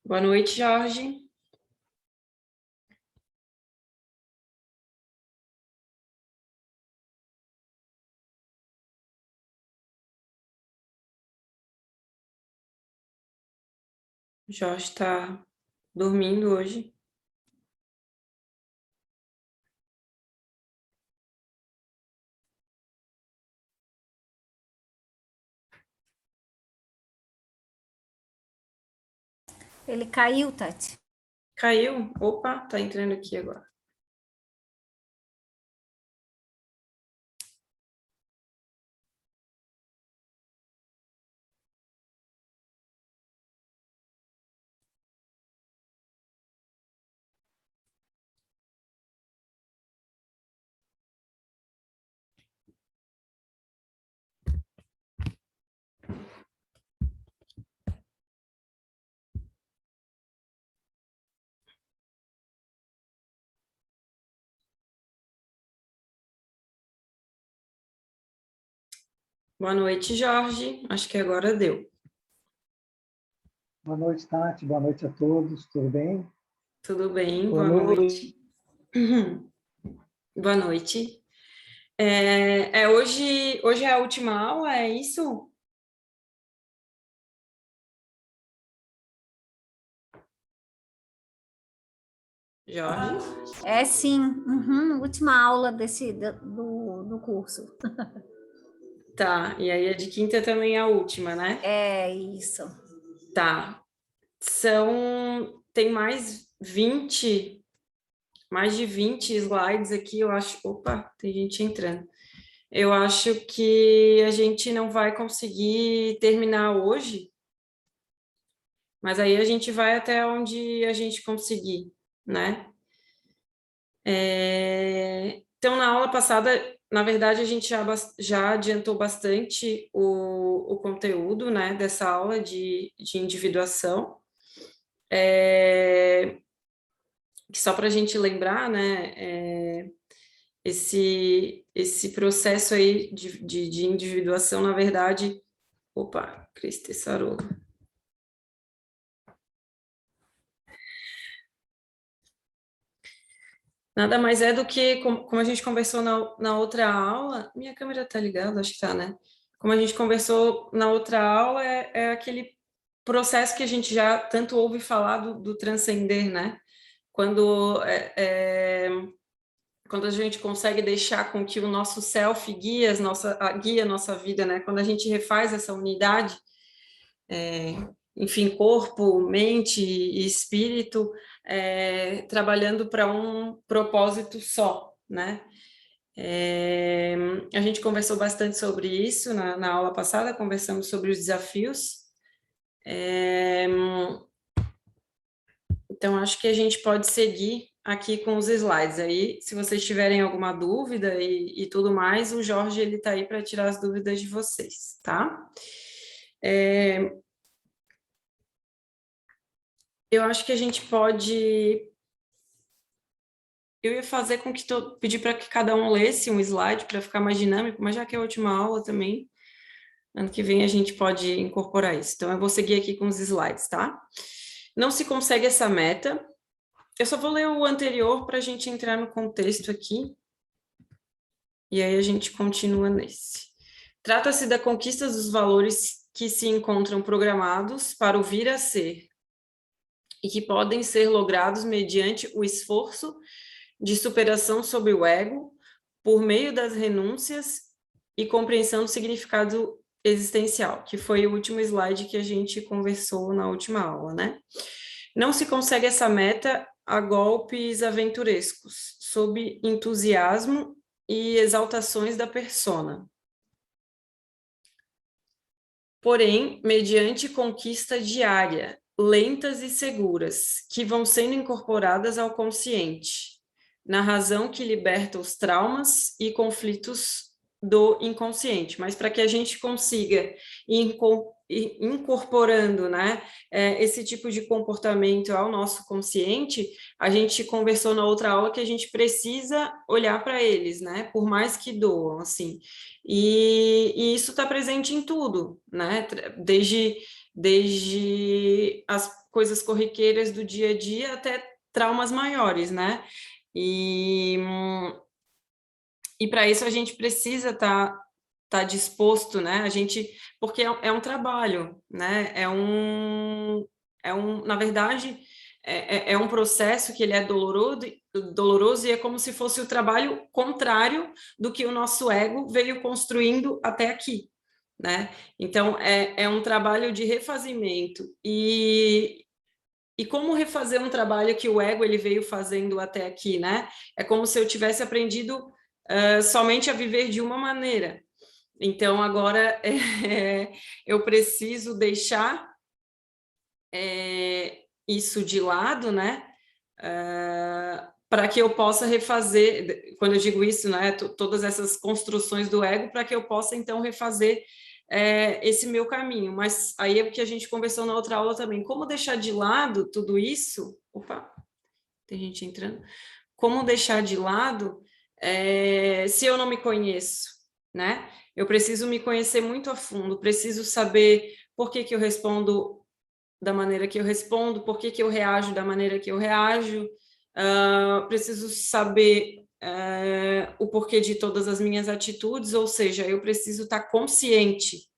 Boa noite, Jorge. O Jorge está dormindo hoje. Ele caiu, Tati. Caiu? Opa, tá entrando aqui agora. Boa noite, Jorge. Acho que agora deu. Boa noite, Tati. Boa noite a todos. Tudo bem? Tudo bem? Boa Boa noite. noite. Boa noite. Hoje é a última aula, é isso? Jorge? É sim, última aula do curso. Tá, e aí a de quinta também é a última, né? É isso. Tá. Tem mais de 20 slides aqui, eu acho. Opa, tem gente entrando. Eu acho que a gente não vai conseguir terminar hoje, mas aí a gente vai até onde a gente conseguir, né? Então, na aula passada, na verdade, a gente já adiantou bastante o conteúdo, né, dessa aula de individuação. Que só para a gente lembrar, né, esse processo aí de individuação, na verdade... Opa, Cris Tessarolo. Nada mais é do que, como a gente conversou na outra aula... Minha câmera está ligada, acho que está, né? Como a gente conversou na outra aula, é aquele processo que a gente já tanto ouve falar do transcender, né? Quando a gente consegue deixar com que o nosso self guie a nossa vida, né? Quando a gente refaz essa unidade, enfim, corpo, mente e espírito, trabalhando para um propósito só, né? A gente conversou bastante sobre isso na aula passada, conversamos sobre os desafios. Então, acho que a gente pode seguir aqui com os slides. Aí, se vocês tiverem alguma dúvida e tudo mais, o Jorge ele está aí para tirar as dúvidas de vocês, tá? Eu acho que a gente pode... Eu ia fazer com que pedir para que cada um lesse um slide para ficar mais dinâmico, mas já que é a última aula também, ano que vem a gente pode incorporar isso. Então, eu vou seguir aqui com os slides, tá? Não se consegue essa meta. Eu só vou ler o anterior para a gente entrar no contexto aqui. E aí a gente continua nesse. Trata-se da conquista dos valores que se encontram programados para o vir a ser e que podem ser logrados mediante o esforço de superação sobre o ego, por meio das renúncias e compreensão do significado existencial, que foi o último slide que a gente conversou na última aula, né? Não se consegue essa meta a golpes aventurescos, sob entusiasmo e exaltações da persona. Porém, mediante conquista diária, lentas e seguras, que vão sendo incorporadas ao consciente, na razão que liberta os traumas e conflitos do inconsciente. Mas para que a gente consiga ir incorporando, né, esse tipo de comportamento ao nosso consciente, a gente conversou na outra aula que a gente precisa olhar para eles, né, por mais que doam, assim. E isso está presente em tudo, né, desde coisas corriqueiras do dia a dia até traumas maiores, né? E para isso a gente precisa tá disposto, né? Porque é um trabalho, né? Na verdade, é um processo que ele é doloroso e é como se fosse o trabalho contrário do que o nosso ego veio construindo até aqui, né? Então, é um trabalho de refazimento. E como refazer um trabalho que o ego ele veio fazendo até aqui, né? É como se eu tivesse aprendido somente a viver de uma maneira. Então, agora eu preciso deixar isso de lado, né? Para que eu possa refazer, quando eu digo isso, né? Todas essas construções do ego, para que eu possa, então, refazer esse meu caminho. Mas aí é o que a gente conversou na outra aula também. Como deixar de lado tudo isso? Opa, tem gente entrando. Como deixar de lado se eu não me conheço, né? Eu preciso me conhecer muito a fundo, preciso saber por que eu respondo da maneira que eu respondo, por que eu reajo da maneira que eu reajo, preciso saber o porquê de todas as minhas atitudes, ou seja, eu preciso estar consciente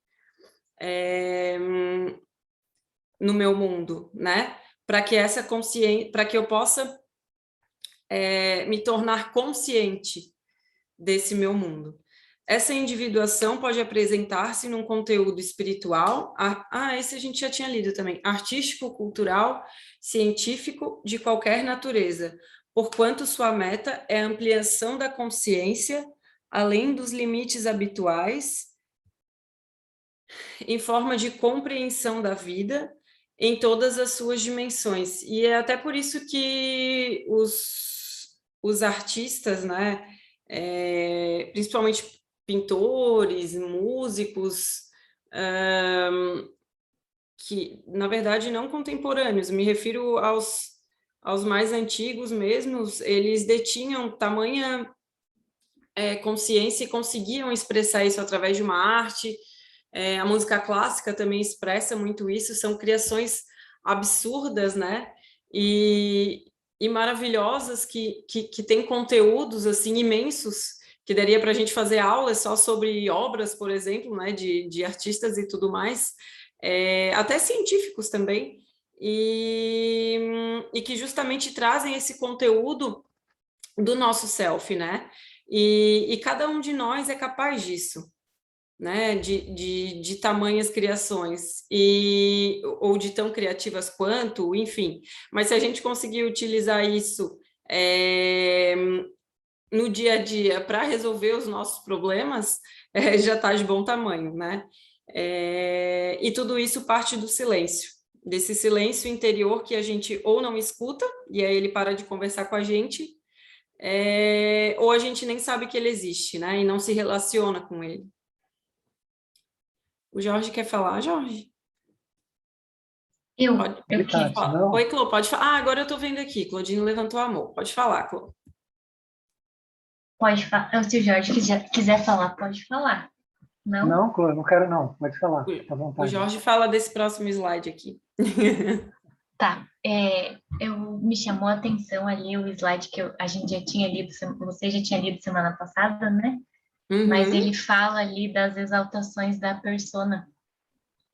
no meu mundo, né? Para que essa consciência, para que eu possa me tornar consciente desse meu mundo. Essa individuação pode apresentar-se num conteúdo espiritual, esse a gente já tinha lido também, artístico, cultural, científico, de qualquer natureza, porquanto sua meta é a ampliação da consciência, além dos limites habituais, em forma de compreensão da vida, em todas as suas dimensões. E é até por isso que os artistas, né, principalmente pintores, músicos, que, na verdade, não contemporâneos, me refiro aos mais antigos mesmos, eles detinham tamanha consciência e conseguiam expressar isso através de uma arte. A música clássica também expressa muito isso, são criações absurdas, né? E maravilhosas que têm conteúdos assim imensos que daria para a gente fazer aulas só sobre obras, por exemplo, né, de artistas e tudo mais, até científicos também, e que justamente trazem esse conteúdo do nosso self, né? E cada um de nós é capaz disso, né? De tamanhas criações, ou de tão criativas quanto, enfim. Mas se a gente conseguir utilizar isso no dia a dia para resolver os nossos problemas, já está de bom tamanho, né? E tudo isso parte do silêncio, desse silêncio interior que a gente ou não escuta, e aí ele para de conversar com a gente, ou a gente nem sabe que ele existe, né? E não se relaciona com ele. O Jorge quer falar, Jorge? Eu quero falar. Oi, Clô, pode falar. Agora eu estou vendo aqui, Claudine levantou a mão. Pode falar, Clô. Pode falar. Se o Jorge quiser falar, pode falar. Não? Não, Clô, não quero não. Pode falar, fica à O vontade. Jorge fala desse próximo slide aqui. Tá. Me chamou a atenção ali o slide que a gente já tinha lido, você já tinha lido semana passada, né? Uhum. Mas ele fala ali das exaltações da persona.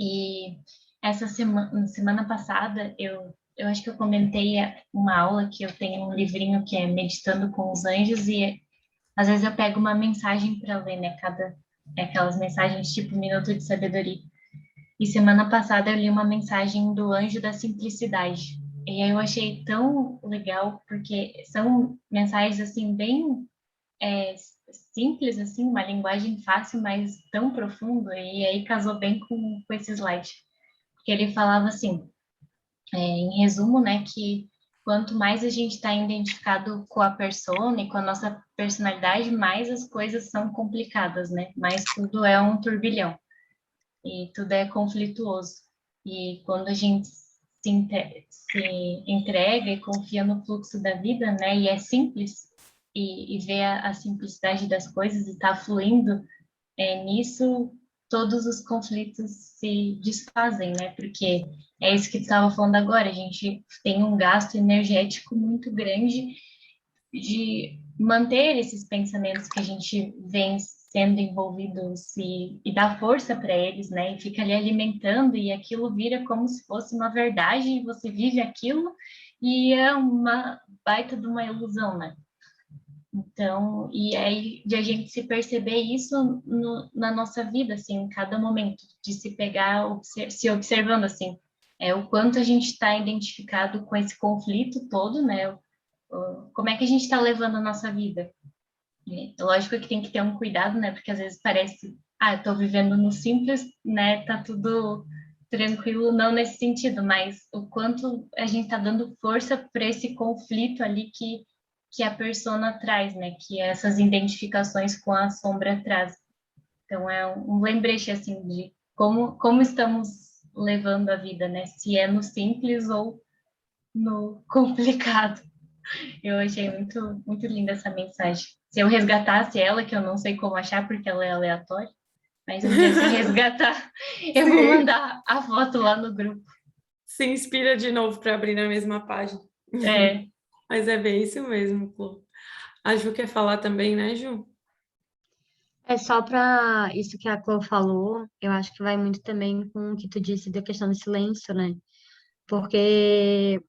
E essa semana passada, eu acho que eu comentei uma aula que eu tenho um livrinho que é Meditando com os Anjos, e às vezes eu pego uma mensagem para ler, né? Aquelas mensagens tipo Minuto de Sabedoria. E semana passada eu li uma mensagem do Anjo da Simplicidade. E aí eu achei tão legal, porque são mensagens, assim, bem simples, assim, uma linguagem fácil, mas tão profunda. E aí casou bem com esse slide. Porque ele falava assim, em resumo, né, que quanto mais a gente está identificado com a persona e com a nossa personalidade, mais as coisas são complicadas, né? Mais tudo é um turbilhão e tudo é conflituoso. E quando a gente se entrega e confia no fluxo da vida, né, e é simples, e vê a simplicidade das coisas e está fluindo nisso, todos os conflitos se desfazem, né? Porque é isso que tu estava falando agora, a gente tem um gasto energético muito grande de manter esses pensamentos que a gente vem sendo envolvidos e dar força para eles, né? E fica ali alimentando e aquilo vira como se fosse uma verdade e você vive aquilo e é uma baita de uma ilusão, né? Então, e aí de a gente se perceber isso na nossa vida, assim, em cada momento, de se pegar, se observando, assim, o quanto a gente está identificado com esse conflito todo, né? Como é que a gente está levando a nossa vida? Lógico que tem que ter um cuidado, né? Porque às vezes parece, eu tô vivendo no simples, né? Tá tudo tranquilo, não nesse sentido, mas o quanto a gente tá dando força para esse conflito ali que a persona traz, né? Que essas identificações com a sombra traz. Então é um lembrete assim de como estamos levando a vida, né? Se é no simples ou no complicado. Eu achei muito, muito linda essa mensagem. Se eu resgatasse ela, que eu não sei como achar, porque ela é aleatória, mas um dia se eu resgatar, eu vou Sim. mandar a foto lá no grupo. Se inspira de novo para abrir na mesma página. É, Mas é bem isso mesmo, Clô. A Ju quer falar também, né, Ju? É só para isso que a Clô falou, eu acho que vai muito também com o que tu disse da questão do silêncio, né? Porque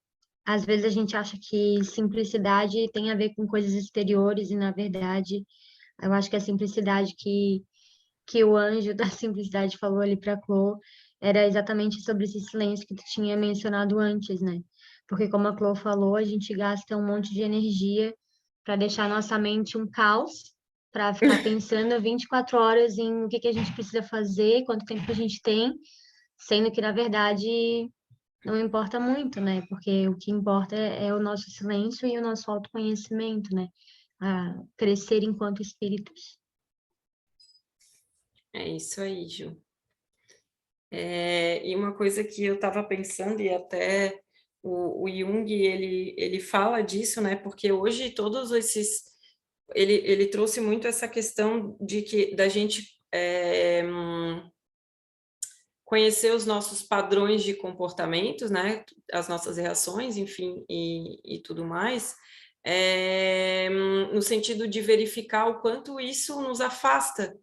às vezes a gente acha que simplicidade tem a ver com coisas exteriores e, na verdade, eu acho que a simplicidade que o anjo da simplicidade falou ali para Clô era exatamente sobre esse silêncio que tu tinha mencionado antes, né? Porque como a Clô falou, a gente gasta um monte de energia para deixar nossa mente um caos, para ficar pensando 24 horas em o que que a gente precisa fazer, quanto tempo a gente tem, sendo que na verdade não importa muito, né? Porque o que importa é o nosso silêncio e o nosso autoconhecimento, né? A crescer enquanto espíritos. É isso aí, Ju. E uma coisa que eu estava pensando, e até o Jung, ele fala disso, né? Porque hoje todos esses... Ele trouxe muito essa questão da gente conhecer os nossos padrões de comportamentos, né? As nossas reações, enfim, e tudo mais, no sentido de verificar o quanto isso nos afasta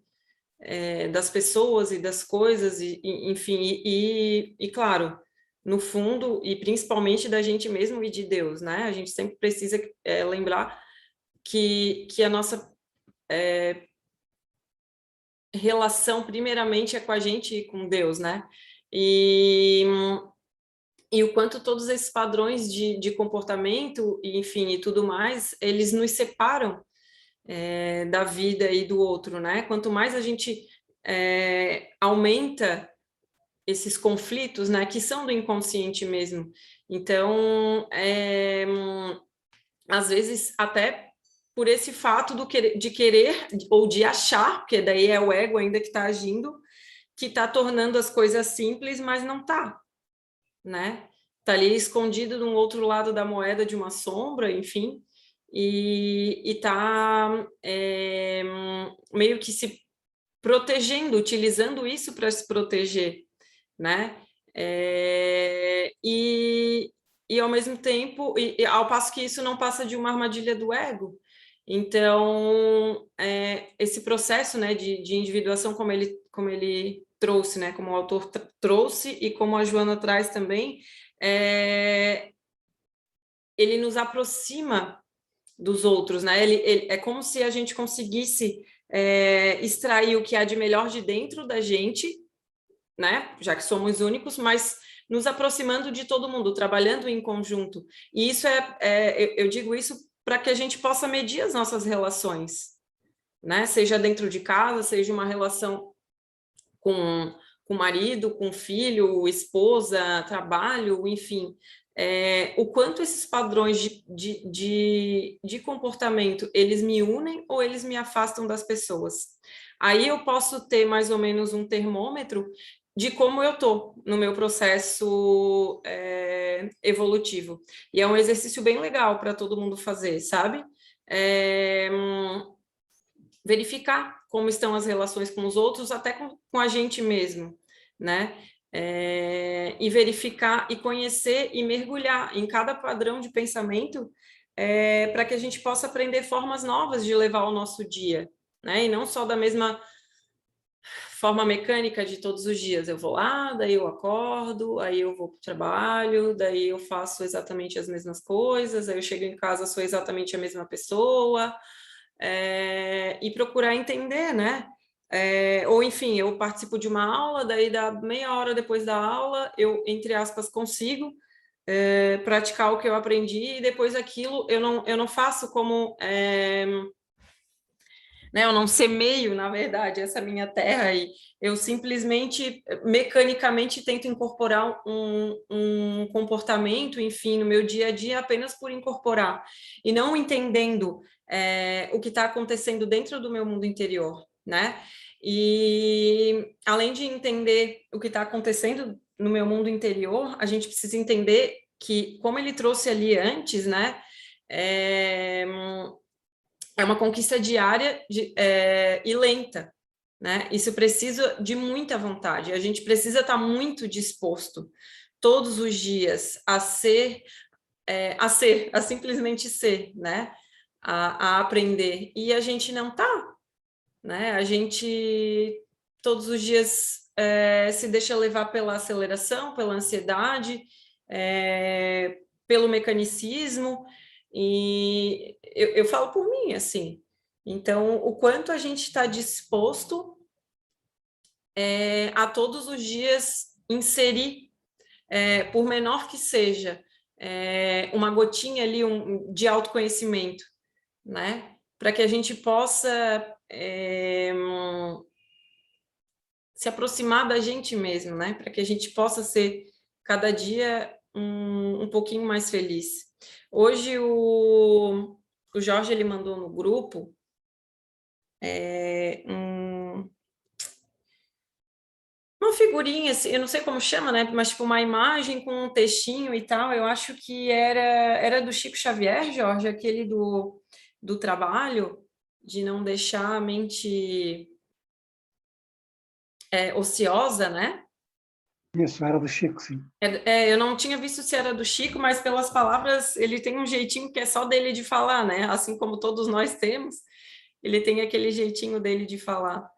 das pessoas e das coisas, enfim, claro, no fundo, e principalmente da gente mesmo e de Deus, né? A gente sempre precisa lembrar que a nossa relação, primeiramente, é com a gente e com Deus, né? E o quanto todos esses padrões de comportamento, enfim, e tudo mais, eles nos separam da vida e do outro, né? Quanto mais a gente aumenta esses conflitos, né, que são do inconsciente mesmo. Então, às vezes, até por esse fato de querer ou de achar, porque daí é o ego ainda que está agindo, que está tornando as coisas simples, mas não está, né? Está ali escondido de um outro lado da moeda de uma sombra, enfim, e está meio que se protegendo, utilizando isso para se proteger, né? E ao mesmo tempo, ao passo que isso não passa de uma armadilha do ego. Então, esse processo, né, de individuação, como ele trouxe, né, como o autor trouxe e como a Joana traz também, ele nos aproxima dos outros, né? É como se a gente conseguisse extrair o que há de melhor de dentro da gente, né? Já que somos únicos, mas nos aproximando de todo mundo, trabalhando em conjunto. E isso eu digo isso para que a gente possa medir as nossas relações, né? Seja dentro de casa, seja uma relação com marido, com filho, esposa, trabalho, enfim. O quanto esses padrões de comportamento, eles me unem ou eles me afastam das pessoas. Aí eu posso ter mais ou menos um termômetro de como eu tô no meu processo evolutivo. E é um exercício bem legal para todo mundo fazer, sabe? verificar como estão as relações com os outros, até com a gente mesmo, né? E verificar e conhecer e mergulhar em cada padrão de pensamento para que a gente possa aprender formas novas de levar o nosso dia, né? E não só da mesma forma mecânica de todos os dias. Eu vou lá, daí eu acordo, aí eu vou para o trabalho, daí eu faço exatamente as mesmas coisas, aí eu chego em casa, sou exatamente a mesma pessoa, e procurar entender, né? Ou, enfim, eu participo de uma aula, daí da meia hora depois da aula, eu, entre aspas, consigo praticar o que eu aprendi, e depois aquilo eu não faço como... né, eu não semeio, na verdade, essa minha terra, e eu simplesmente, mecanicamente, tento incorporar um comportamento, enfim, no meu dia a dia, apenas por incorporar, e não entendendo o que está acontecendo dentro do meu mundo interior, né? E, além de entender o que está acontecendo no meu mundo interior, a gente precisa entender que, como ele trouxe ali antes, né? É uma conquista diária e lenta, né? Isso precisa de muita vontade. A gente precisa estar muito disposto todos os dias a simplesmente ser, né? A aprender. E a gente não está, né? A gente todos os dias se deixa levar pela aceleração, pela ansiedade, pelo mecanicismo. E eu falo por mim, assim. Então, o quanto a gente está disposto a todos os dias inserir, por menor que seja, uma gotinha ali de autoconhecimento, né? Para que a gente possa se aproximar da gente mesmo, né? Para que a gente possa ser cada dia um pouquinho mais feliz. Hoje o Jorge ele mandou no grupo uma figurinha, assim, eu não sei como chama, né? Mas tipo uma imagem com um textinho e tal. Eu acho que era do Chico Xavier, Jorge, aquele do trabalho, de não deixar a mente ociosa, né? Isso, era do Chico, sim. Eu não tinha visto se era do Chico, mas pelas palavras, ele tem um jeitinho que é só dele de falar, né? Assim como todos nós temos, ele tem aquele jeitinho dele de falar.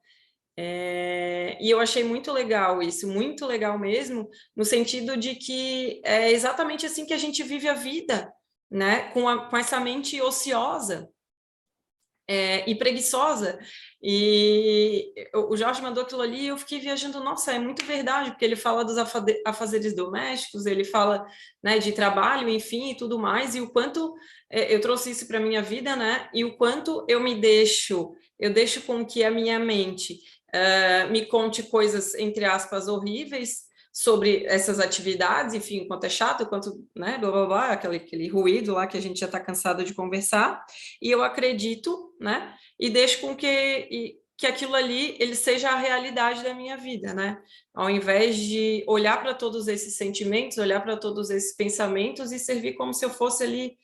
E eu achei muito legal isso, muito legal mesmo, no sentido de que é exatamente assim que a gente vive a vida, né? Com essa mente ociosa. E preguiçosa, e o Jorge mandou aquilo ali e eu fiquei viajando, nossa, é muito verdade, porque ele fala dos afazeres domésticos, ele fala, né, de trabalho, enfim, e tudo mais, e o quanto eu trouxe isso para a minha vida, né, e o quanto eu deixo com que a minha mente me conte coisas, entre aspas, horríveis, sobre essas atividades, enfim, quanto é chato, quanto, né, blá, blá, blá, aquele ruído lá que a gente já está cansado de conversar, e eu acredito, né, e deixo com que aquilo ali, ele seja a realidade da minha vida, né, ao invés de olhar para todos esses sentimentos, olhar para todos esses pensamentos e servir como se eu fosse ali,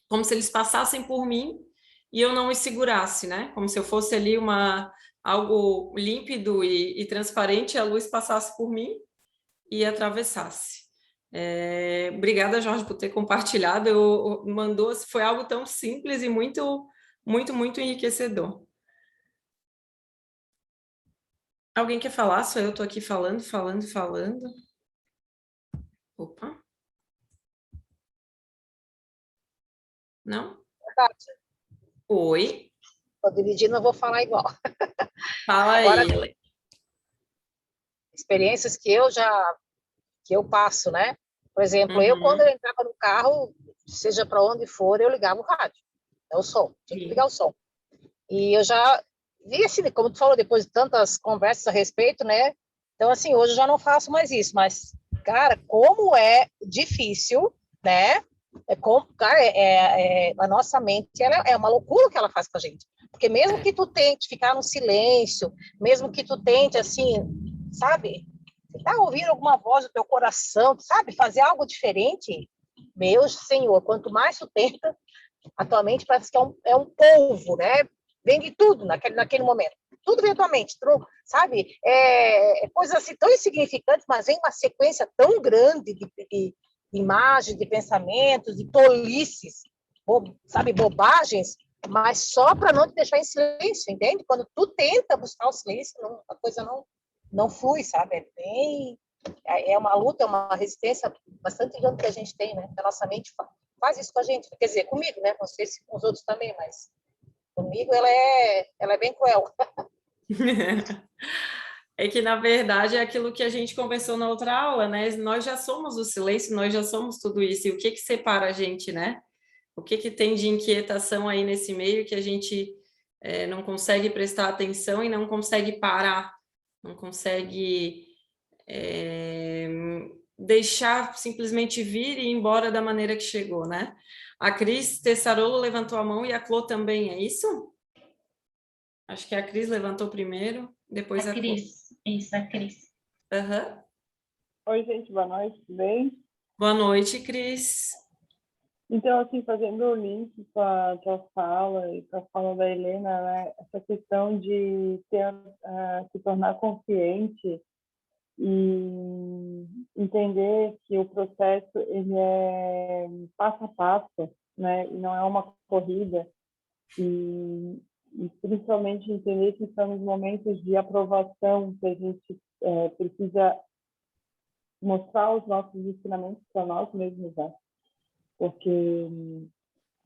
como se eles passassem por mim e eu não os segurasse, né, como se eu fosse ali algo límpido e transparente, a luz passasse por mim e atravessasse. Obrigada, Jorge, por ter compartilhado. Foi algo tão simples e muito, muito, muito enriquecedor. Alguém quer falar? Só eu estou aqui falando. Opa. Não? Verdade. Oi. Estou dividindo, eu vou falar igual. Fala Agora, aí. experiências que eu passo, né? Por exemplo, eu quando eu entrava no carro, seja para onde for, eu ligava o rádio, o som, tinha que ligar o som. E eu já vi assim, como tu falou, depois de tantas conversas a respeito, né? Então, assim, hoje eu já não faço mais isso, mas, cara, como é difícil, né? Cara, a nossa mente, ela é uma loucura que ela faz com a gente. Porque mesmo que tu tente ficar no silêncio, mesmo que tu tente, assim, sabe? Tentar ouvir alguma voz do teu coração, sabe? Fazer algo diferente. Meu Senhor, quanto mais tu tenta, Atualmente parece que é um polvo, né? Vem de tudo naquele momento. Tudo vem à tua mente, sabe? Coisas assim tão insignificantes, mas vem uma sequência tão grande de imagens, de pensamentos, de tolices, sabe, bobagens, mas só para não te deixar em silêncio, entende? Quando tu tenta buscar o silêncio, a coisa não flui, sabe? É uma luta, é uma resistência bastante grande que a gente tem, né? A nossa mente faz isso com a gente, quer dizer, comigo, né? Não sei se com os outros também, mas comigo ela é bem cruel. É que, na verdade, é aquilo que a gente conversou na outra aula, né? Nós já somos o silêncio, nós já somos tudo isso. E o que separa a gente, né? O que tem de inquietação aí nesse meio que a gente não consegue prestar atenção e não consegue parar, não consegue deixar simplesmente vir e ir embora da maneira que chegou, né? A Cris Tessarolo levantou a mão e a Clô também, é isso? Acho que a Cris levantou primeiro, depois a Clô. Cris, isso, a Cris. Uhum. Oi, gente, boa noite, tudo bem? Boa noite, Cris. Então, assim, fazendo o link com a tua fala e com a fala da Helena, né, essa questão de se tornar consciente e entender que o processo ele é passo a passo, né, e não é uma corrida, e principalmente entender que estamos em momentos de aprovação, que a gente precisa mostrar os nossos ensinamentos para nós mesmos, né? Porque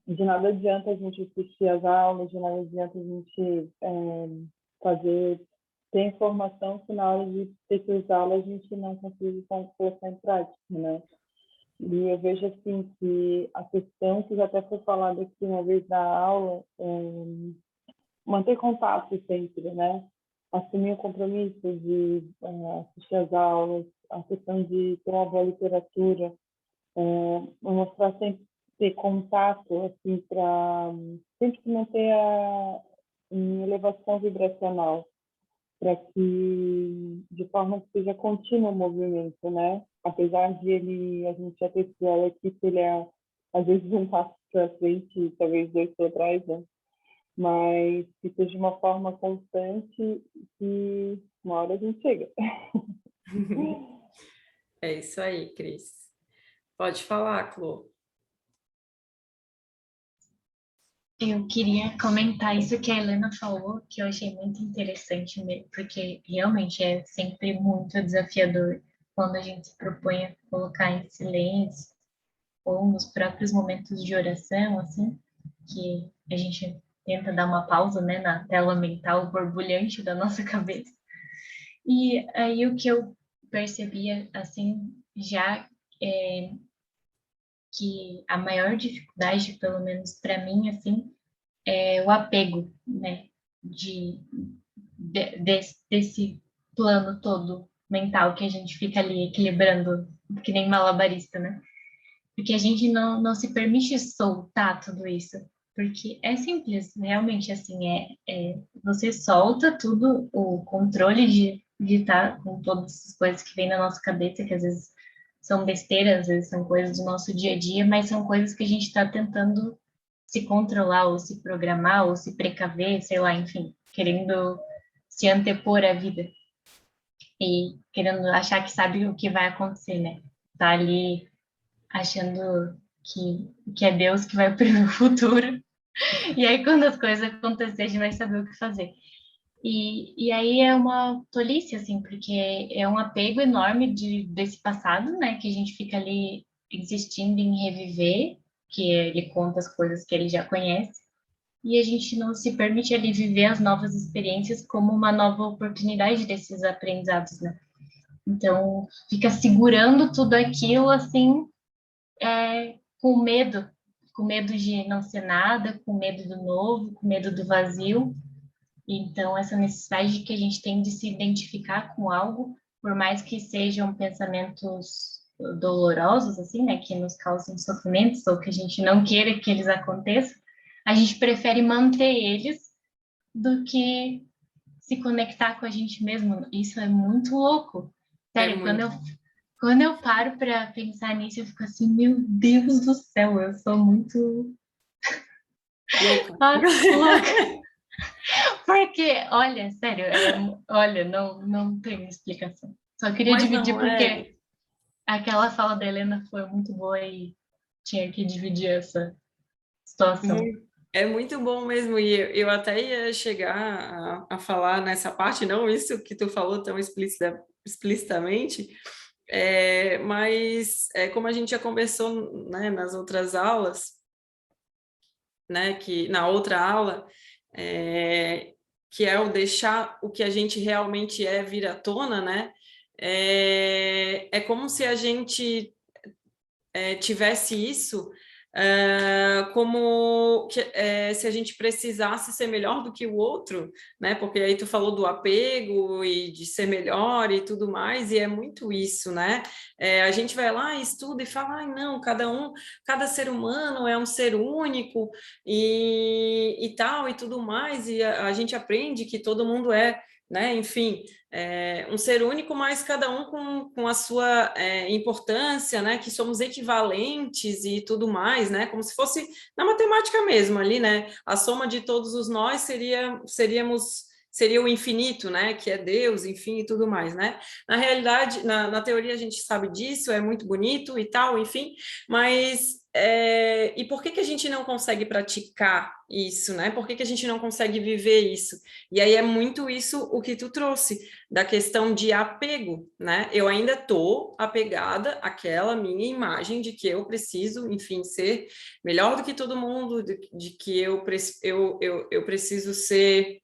de nada adianta a gente assistir as aulas, de nada adianta a gente ter informação se na hora de ter que usá-la a gente não consegue colocar em prática, né? E eu vejo assim que a questão que já até foi falada aqui uma vez na aula manter contato sempre, né? Assumir o compromisso de assistir às aulas, a questão de ter uma boa literatura, mostrar sempre ter contato, assim, para sempre manter em elevação vibracional, para que, de forma que seja contínuo o movimento, né? Apesar de a gente já ter estudado aqui que ele é, às vezes, um passo para frente e talvez dois para trás, né? Mas que seja de uma forma constante e uma hora a gente chega. É isso aí, Cris. Pode falar, Clô. Eu queria comentar isso que a Helena falou, que eu achei muito interessante, porque realmente é sempre muito desafiador quando a gente se propõe a colocar em silêncio ou nos próprios momentos de oração, assim, que a gente tenta dar uma pausa, né, na tela mental borbulhante da nossa cabeça. E aí o que eu percebia, assim, já é que a maior dificuldade, pelo menos para mim, assim, é o apego, né, desse plano todo mental que a gente fica ali equilibrando, que nem malabarista, né? Porque a gente não se permite soltar tudo isso, porque é simples, realmente, assim, você solta tudo, o controle de estar com todas essas coisas que vem na nossa cabeça, que às vezes são besteiras, às vezes são coisas do nosso dia a dia, mas são coisas que a gente está tentando se controlar, ou se programar, ou se precaver, sei lá, enfim, querendo se antepor à vida e querendo achar que sabe o que vai acontecer, né? Tá ali achando que é Deus que vai prever o futuro. E aí, quando as coisas acontecerem, a gente vai saber o que fazer. E aí é uma tolice, assim, porque é um apego enorme desse passado, né? Que a gente fica ali insistindo em reviver, que ele conta as coisas que ele já conhece, e a gente não se permite ali viver as novas experiências como uma nova oportunidade desses aprendizados, né? Então, fica segurando tudo aquilo, assim, com medo de não ser nada, com medo do novo, com medo do vazio. Então, essa necessidade que a gente tem de se identificar com algo, por mais que sejam pensamentos dolorosos, assim, né, que nos causem sofrimentos ou que a gente não queira que eles aconteçam, a gente prefere manter eles do que se conectar com a gente mesmo. Isso é muito louco. Sério, quando eu paro para pensar nisso, eu fico assim, meu Deus do céu, eu sou muito Louca. Ah, louca. Porque, olha, sério, olha, não tem explicação. Só queria Mas dividir não é. porque aquela fala da Helena foi muito boa e tinha que dividir essa situação. É muito bom mesmo, e eu até ia chegar a falar nessa parte, não isso que tu falou tão explicitamente, mas como a gente já conversou, né, nas outras aulas, né, que na outra aula, que é o deixar o que a gente realmente é vir à tona, né, como se a gente tivesse isso como se a gente precisasse ser melhor do que o outro, né? Porque aí tu falou do apego e de ser melhor e tudo mais, e é muito isso, né? A gente vai lá, estuda e fala, ai, não, cada ser humano é um ser único e tal e tudo mais, e a gente aprende que todo mundo é, né? Enfim, um ser único, mas cada um com a sua importância, né? Que somos equivalentes e tudo mais, né? Como se fosse na matemática mesmo ali, né? A soma de todos os nós seria o infinito, né? Que é Deus, enfim, e tudo mais, né? Na realidade, na teoria a gente sabe disso, é muito bonito e tal, enfim, mas e por que a gente não consegue praticar isso, né? Por que a gente não consegue viver isso? E aí é muito isso o que tu trouxe, da questão de apego, né? Eu ainda estou apegada àquela minha imagem de que eu preciso, enfim, ser melhor do que todo mundo, de que eu preciso ser,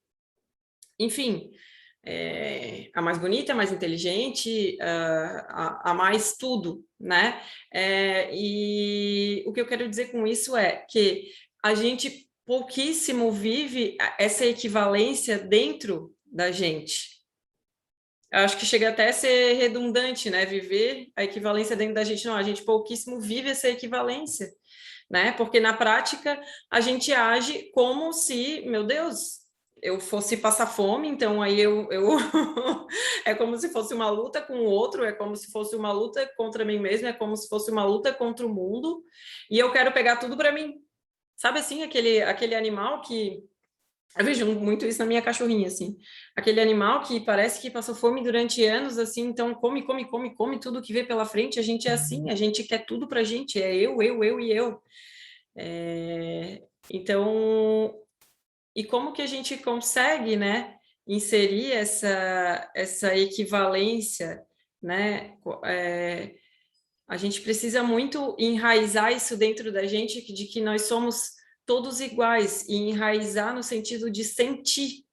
enfim, a mais bonita, a mais inteligente, a mais tudo, né? E o que eu quero dizer com isso é que a gente pouquíssimo vive essa equivalência dentro da gente. Eu acho que chega até a ser redundante, né? Viver a equivalência dentro da gente. Não, a gente pouquíssimo vive essa equivalência, né? Porque na prática a gente age como se, meu Deus, eu fosse passar fome, então aí é como se fosse uma luta com o outro, é como se fosse uma luta contra mim mesmo, é como se fosse uma luta contra o mundo, e eu quero pegar tudo para mim. Sabe assim, aquele animal que eu vejo muito isso na minha cachorrinha, assim. Aquele animal que parece que passou fome durante anos, assim, então come, come, come, come tudo que vê pela frente. A gente é assim, a gente quer tudo pra gente. É eu e eu. Então, e como que a gente consegue, né, inserir essa equivalência, né? A gente precisa muito enraizar isso dentro da gente, de que nós somos todos iguais, e enraizar no sentido de sentir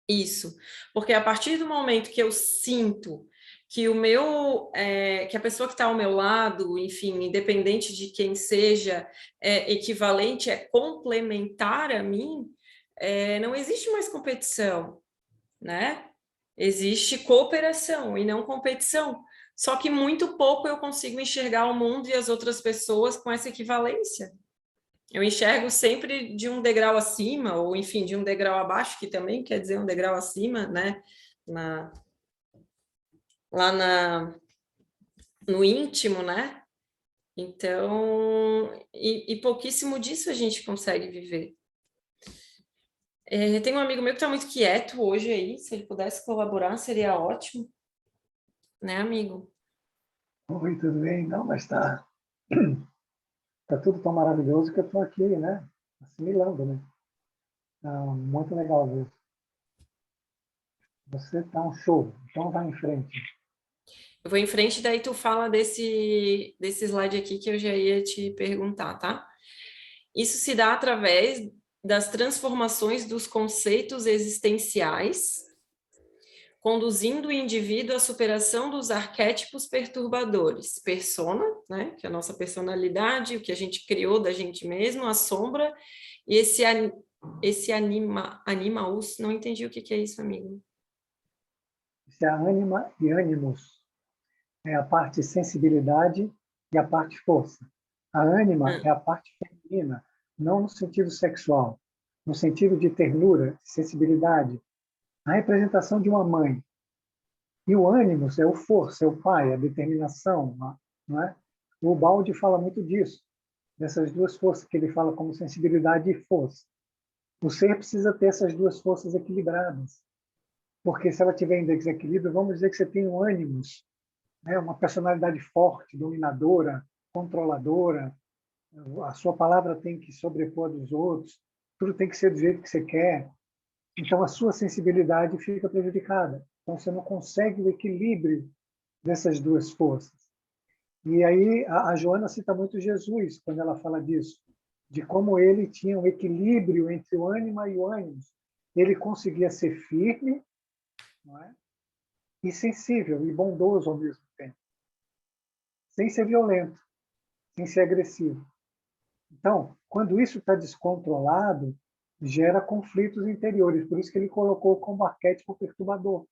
isso, porque a partir do momento que eu sinto que que a pessoa que está ao meu lado, enfim, independente de quem seja, é equivalente, é complementar a mim, não existe mais competição, né? Existe cooperação e não competição. Só que muito pouco eu consigo enxergar o mundo e as outras pessoas com essa equivalência. Eu enxergo sempre de um degrau acima, ou enfim, de um degrau abaixo, que também quer dizer um degrau acima, né? Na, lá no íntimo, né? Então, e pouquíssimo disso a gente consegue viver. Tem um amigo meu que está muito quieto hoje aí, se ele pudesse colaborar, seria ótimo, né, amigo? Oi, tudo bem? Não, mas tá tudo tão maravilhoso que eu estou aqui, né? Assimilando, né? Muito legal ver. Você tá um show, então vai em frente. Eu vou em frente, daí tu fala desse slide aqui que eu já ia te perguntar, tá? Isso se dá através das transformações dos conceitos existenciais, conduzindo o indivíduo à superação dos arquétipos perturbadores. Persona, né, que é a nossa personalidade, o que a gente criou da gente mesmo, a sombra, e esse animaus, não entendi o que é isso, amigo. Isso é a ânima e ânimos. É a parte sensibilidade e a parte força. A ânima é a parte feminina, não no sentido sexual, no sentido de ternura, sensibilidade, a representação de uma mãe. E o ânimos é o força, é o pai, a determinação, não é? O Baldi fala muito disso. dessas duas forças que ele fala como sensibilidade e força. O ser precisa ter essas duas forças equilibradas, porque se ela tiver em desequilíbrio, vamos dizer que você tem um ânimos, né? Uma personalidade forte, dominadora, controladora, a sua palavra tem que sobrepor a dos outros, tudo tem que ser do jeito que você quer, então a sua sensibilidade fica prejudicada. Então você não consegue o equilíbrio dessas duas forças. E aí a Joana cita muito Jesus quando ela fala disso, de como ele tinha um equilíbrio entre o ânima e o ânimos. Ele conseguia ser firme, não é? E sensível e bondoso ao mesmo tempo, sem ser violento, sem ser agressivo. Então, quando isso está descontrolado, gera conflitos interiores. Por isso que ele colocou como arquétipo perturbador.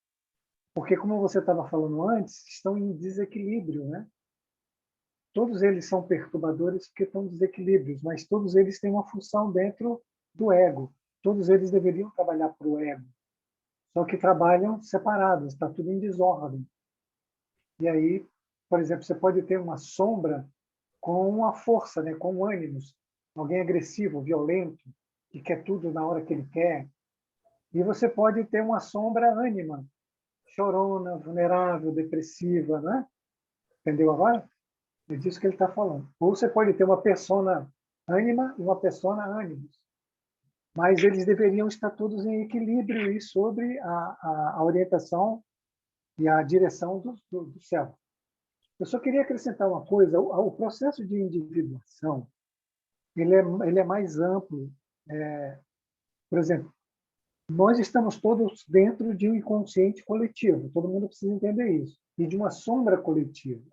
Porque, como você estava falando antes, estão em desequilíbrio, né? Todos eles são perturbadores porque estão em desequilíbrios, mas todos eles têm uma função dentro do ego. Todos eles deveriam trabalhar para o ego. Só que trabalham separados, está tudo em desordem. E aí, por exemplo, você pode ter uma sombra com a força, né? Com o ânimos. Alguém agressivo, violento, que quer tudo na hora que ele quer. E você pode ter uma sombra ânima, chorona, vulnerável, depressiva, né? Entendeu agora? É disso que ele está falando. Ou você pode ter uma persona ânima e uma persona ânimos. Mas eles deveriam estar todos em equilíbrio e sobre a orientação e a direção do céu. Eu só queria acrescentar uma coisa. O processo de individuação ele é mais amplo. Por exemplo, nós estamos todos dentro de um inconsciente coletivo. Todo mundo precisa entender isso. E de uma sombra coletiva.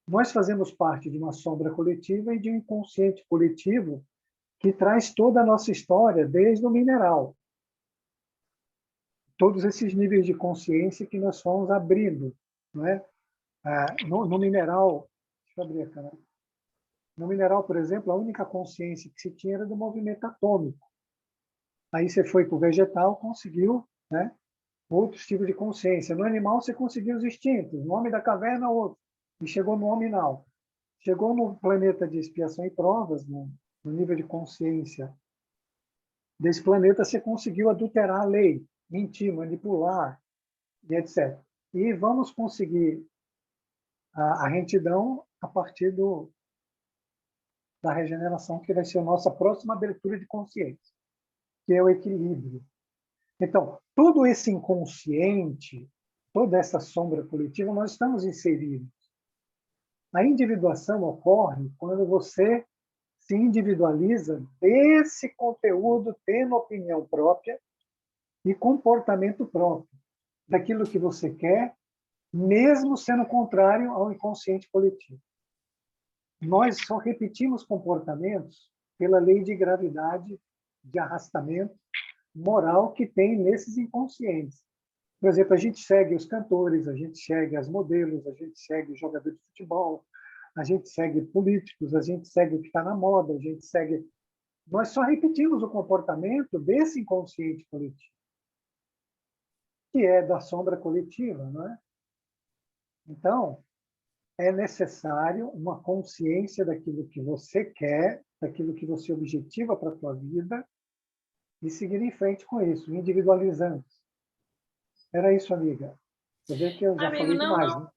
Nós fazemos parte de uma sombra coletiva e de um inconsciente coletivo que traz toda a nossa história, desde o mineral. Todos esses níveis de consciência que nós fomos abrindo. Não é? No mineral, deixa eu abrir a câmera. No mineral, por exemplo, a única consciência que se tinha era do movimento atômico. Aí você foi para o vegetal, conseguiu, né, outros tipos de consciência. No animal, você conseguiu os instintos. No homem da caverna, outro. E chegou no hominal. Chegou no planeta de expiação e provas, no nível de consciência desse planeta, você conseguiu adulterar a lei, mentir, manipular, e etc. E vamos conseguir a retidão a partir da regeneração, que vai ser a nossa próxima abertura de consciência, que é o equilíbrio. Então, todo esse inconsciente, toda essa sombra coletiva, nós estamos inseridos. A individuação ocorre quando você se individualiza desse conteúdo, tendo opinião própria e comportamento próprio, daquilo que você quer, mesmo sendo contrário ao inconsciente coletivo. Nós só repetimos comportamentos pela lei de gravidade, de arrastamento moral que tem nesses inconscientes. Por exemplo, a gente segue os cantores, a gente segue as modelos, a gente segue os jogadores de futebol, a gente segue políticos, a gente segue o que está na moda, a gente segue... Nós só repetimos o comportamento desse inconsciente coletivo, que é da sombra coletiva, não é? Então, é necessário uma consciência daquilo que você quer, daquilo que você objetiva para a tua vida, e seguir em frente com isso, individualizando. Era isso, amiga. Você vê que eu já Amigo, falei não, demais, não. né?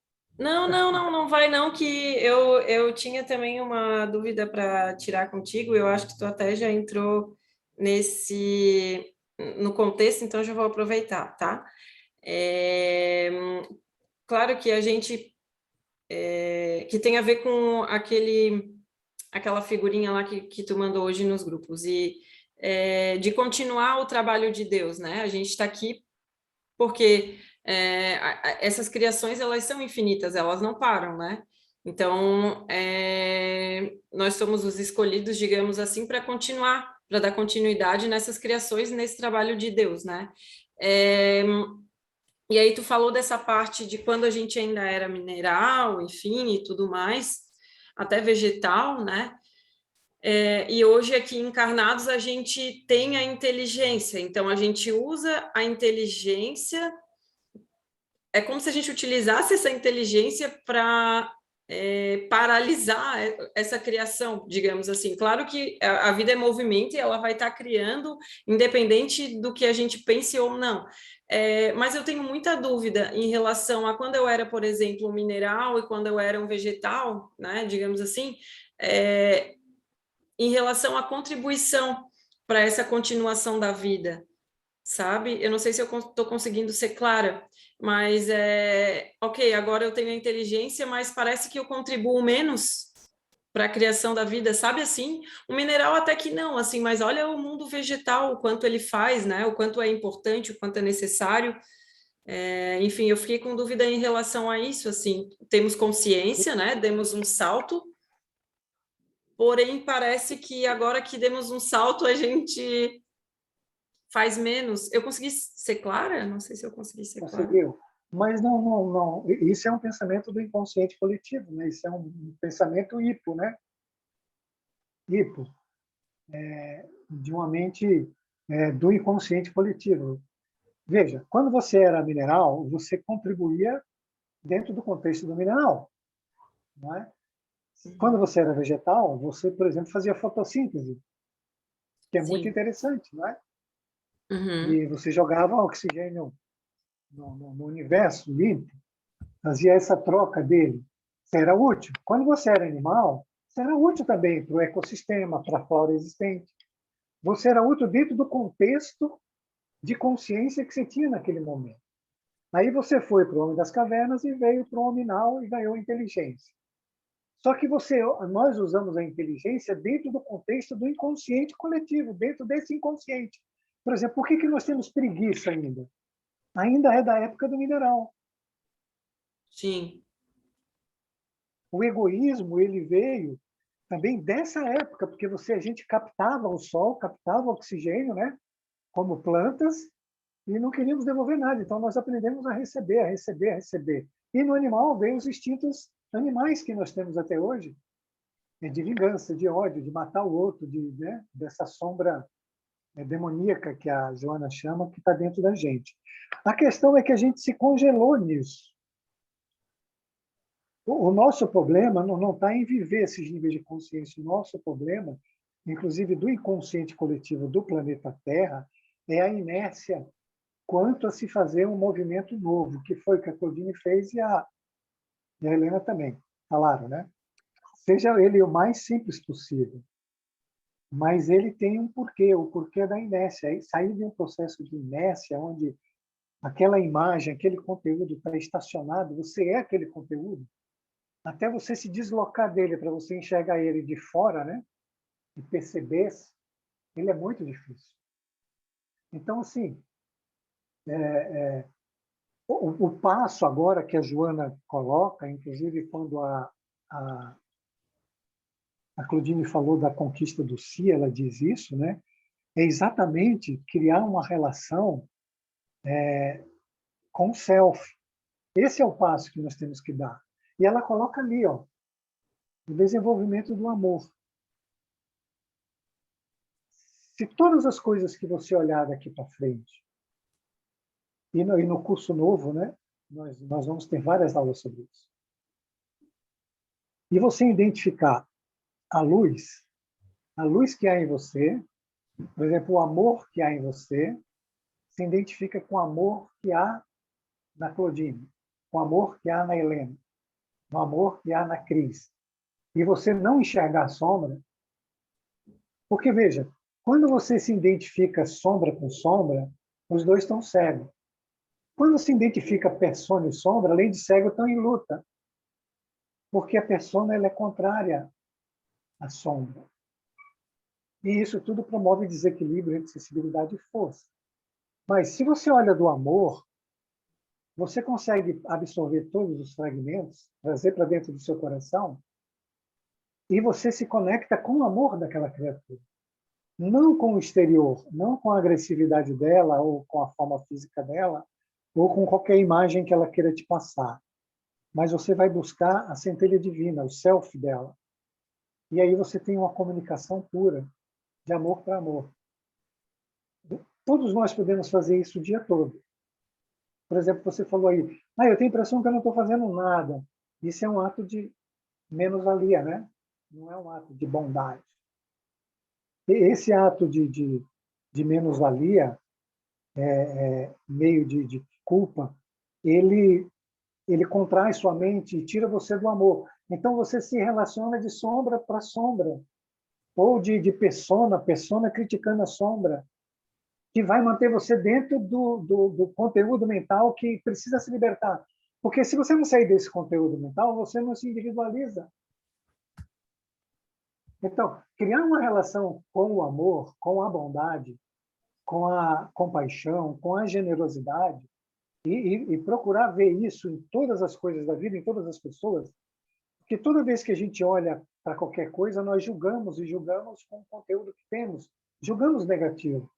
Não vai não, que eu tinha também uma dúvida para tirar contigo, eu acho que tu até já entrou no contexto, então eu já vou aproveitar, tá? Claro que a gente, que tem a ver com aquela figurinha lá que tu mandou hoje nos grupos, e de continuar o trabalho de Deus, né? A gente está aqui porque essas criações, elas são infinitas, elas não param, né? Então, nós somos os escolhidos, digamos assim, para continuar, para dar continuidade nessas criações, nesse trabalho de Deus, né? E aí tu falou dessa parte de quando a gente ainda era mineral, enfim, e tudo mais, até vegetal, né? E hoje aqui encarnados a gente tem a inteligência, então a gente usa a inteligência, é como se a gente utilizasse essa inteligência para paralisar essa criação, digamos assim. Claro que a vida é movimento e ela vai estar criando, independente do que a gente pense ou não. Mas eu tenho muita dúvida em relação a quando eu era, por exemplo, um mineral e quando eu era um vegetal, né, digamos assim, em relação à contribuição para essa continuação da vida, sabe? Eu não sei se eu estou conseguindo ser clara, mas ok, agora eu tenho a inteligência, mas parece que eu contribuo menos para a criação da vida, sabe assim? O mineral até que não, assim, mas olha o mundo vegetal, o quanto ele faz, né? O quanto é importante, o quanto é necessário. Enfim, eu fiquei com dúvida em relação a isso, assim, temos consciência, né? Demos um salto, porém parece que agora que demos um salto, a gente faz menos. Eu consegui ser clara? Não sei se eu consegui ser clara. Conseguiu. Mas não. Isso é um pensamento do inconsciente coletivo, né? Isso é um pensamento hipo, né? Hipo, de uma mente do inconsciente coletivo. Veja, quando você era mineral, você contribuía dentro do contexto do mineral, não é? Quando você era vegetal, você, por exemplo, fazia fotossíntese, que é muito interessante, não é? E você jogava oxigênio no universo limpo, fazia essa troca dele. Você era útil. Quando você era animal, você era útil também para o ecossistema, para a flora existente. Você era útil dentro do contexto de consciência que você tinha naquele momento. Aí você foi para o Homem das Cavernas e veio para o Hominal e ganhou inteligência. Só que nós usamos a inteligência dentro do contexto do inconsciente coletivo, dentro desse inconsciente. Por exemplo, por que nós temos preguiça ainda? Ainda é da época do mineral. Sim. O egoísmo ele veio também dessa época, porque a gente captava o sol, captava o oxigênio, né, como plantas, e não queríamos devolver nada. Então nós aprendemos a receber, a receber, a receber. E no animal veio os instintos animais que nós temos até hoje, de vingança, de ódio, de matar o outro, dessa sombra demoníaca que a Joana chama, que está dentro da gente. A questão é que a gente se congelou nisso. O nosso problema não está em viver esses níveis de consciência. O nosso problema, inclusive do inconsciente coletivo do planeta Terra, é a inércia quanto a se fazer um movimento novo, que foi o que a Claudine fez e a Helena também falaram, né? Seja ele o mais simples possível, mas ele tem um porquê, o porquê da inércia. Aí, sair de um processo de inércia, onde aquela imagem, aquele conteúdo está estacionado, você é aquele conteúdo, até você se deslocar dele para você enxergar ele de fora, né? E perceber, ele é muito difícil. Então, assim, o passo agora que a Joana coloca, inclusive quando a Claudine falou da conquista do si, ela diz isso, né? É exatamente criar uma relação com o self. Esse é o passo que nós temos que dar. E ela coloca ali, ó, o desenvolvimento do amor. Se todas as coisas que você olhar daqui para frente, e no curso novo, né, nós vamos ter várias aulas sobre isso, e você identificar a luz que há em você, por exemplo, o amor que há em você, se identifica com o amor que há na Claudine, com o amor que há na Helena, no amor que há na Cris. E você não enxergar a sombra, porque, veja, quando você se identifica sombra com sombra, os dois estão cegos. Quando se identifica persona e sombra, além de cego, estão em luta. Porque a persona ela é contrária à sombra. E isso tudo promove desequilíbrio entre sensibilidade e força. Mas se você olha do amor, você consegue absorver todos os fragmentos, trazer para dentro do seu coração, e você se conecta com o amor daquela criatura. Não com o exterior, não com a agressividade dela, ou com a forma física dela, ou com qualquer imagem que ela queira te passar. Mas você vai buscar a centelha divina, o self dela. E aí você tem uma comunicação pura, de amor para amor. Todos nós podemos fazer isso o dia todo. Por exemplo, você falou aí, eu tenho a impressão que eu não estou fazendo nada. Isso é um ato de menos-valia, né? Não é um ato de bondade. E esse ato de menos-valia, meio de culpa, ele contrai sua mente e tira você do amor. Então, você se relaciona de sombra para sombra, ou de persona criticando a sombra, que vai manter você dentro do conteúdo mental que precisa se libertar. Porque se você não sair desse conteúdo mental, você não se individualiza. Então, criar uma relação com o amor, com a bondade, com a compaixão, com a generosidade, e procurar ver isso em todas as coisas da vida, em todas as pessoas, porque toda vez que a gente olha para qualquer coisa, nós julgamos, e julgamos com o conteúdo que temos, julgamos negativo.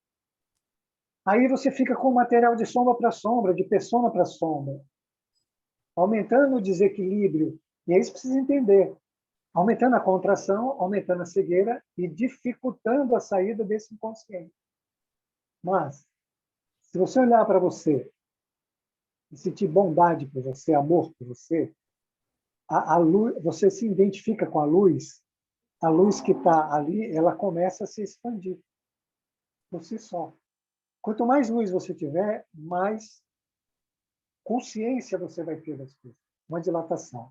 Aí você fica com o material de sombra para sombra, de persona para sombra, aumentando o desequilíbrio. E aí você precisa entender, aumentando a contração, aumentando a cegueira e dificultando a saída desse inconsciente. Mas, se você olhar para você e sentir bondade por você, amor por você, a luz, você se identifica com a luz que está ali, ela começa a se expandir por si só. Quanto mais luz você tiver, mais consciência você vai ter das coisas. Uma dilatação.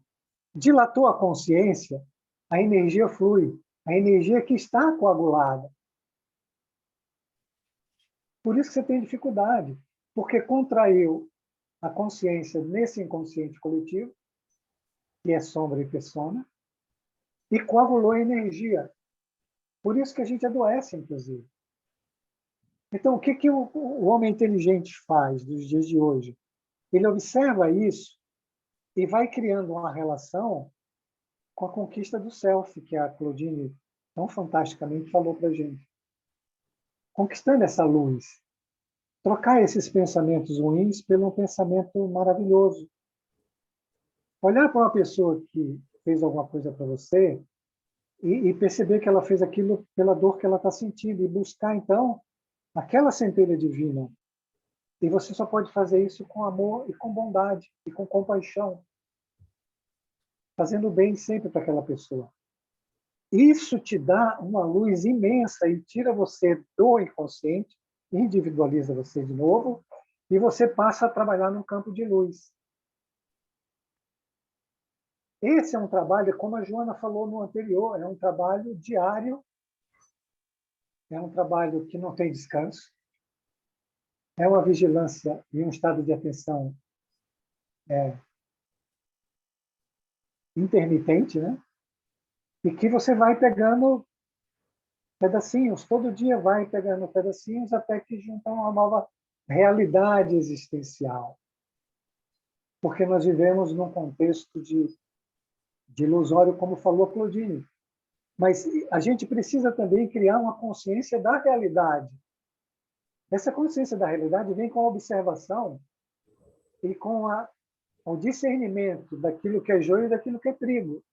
Dilatou a consciência, a energia flui. A energia que está coagulada. Por isso que você tem dificuldade. Porque contraiu a consciência nesse inconsciente coletivo, que é sombra e persona, e coagulou a energia. Por isso que a gente adoece, inclusive. Então, o que o homem inteligente faz dos dias de hoje? Ele observa isso e vai criando uma relação com a conquista do self, que a Claudine tão fantasticamente falou para a gente. Conquistando essa luz. Trocar esses pensamentos ruins pelo um pensamento maravilhoso. Olhar para uma pessoa que fez alguma coisa para você e perceber que ela fez aquilo pela dor que ela está sentindo e buscar, então, aquela centelha divina. E você só pode fazer isso com amor e com bondade e com compaixão, fazendo bem sempre para aquela pessoa. Isso te dá uma luz imensa e tira você do inconsciente, individualiza você de novo, e você passa a trabalhar no campo de luz. Esse é um trabalho, como a Joana falou no anterior, é um trabalho diário, é um trabalho que não tem descanso, é uma vigilância e um estado de atenção intermitente, né? E que você vai pegando pedacinhos, todo dia vai pegando pedacinhos até que junta uma nova realidade existencial. Porque nós vivemos num contexto de ilusório, como falou Claudine. Mas a gente precisa também criar uma consciência da realidade. Essa consciência da realidade vem com a observação e com o discernimento daquilo que é joio e daquilo que é trigo.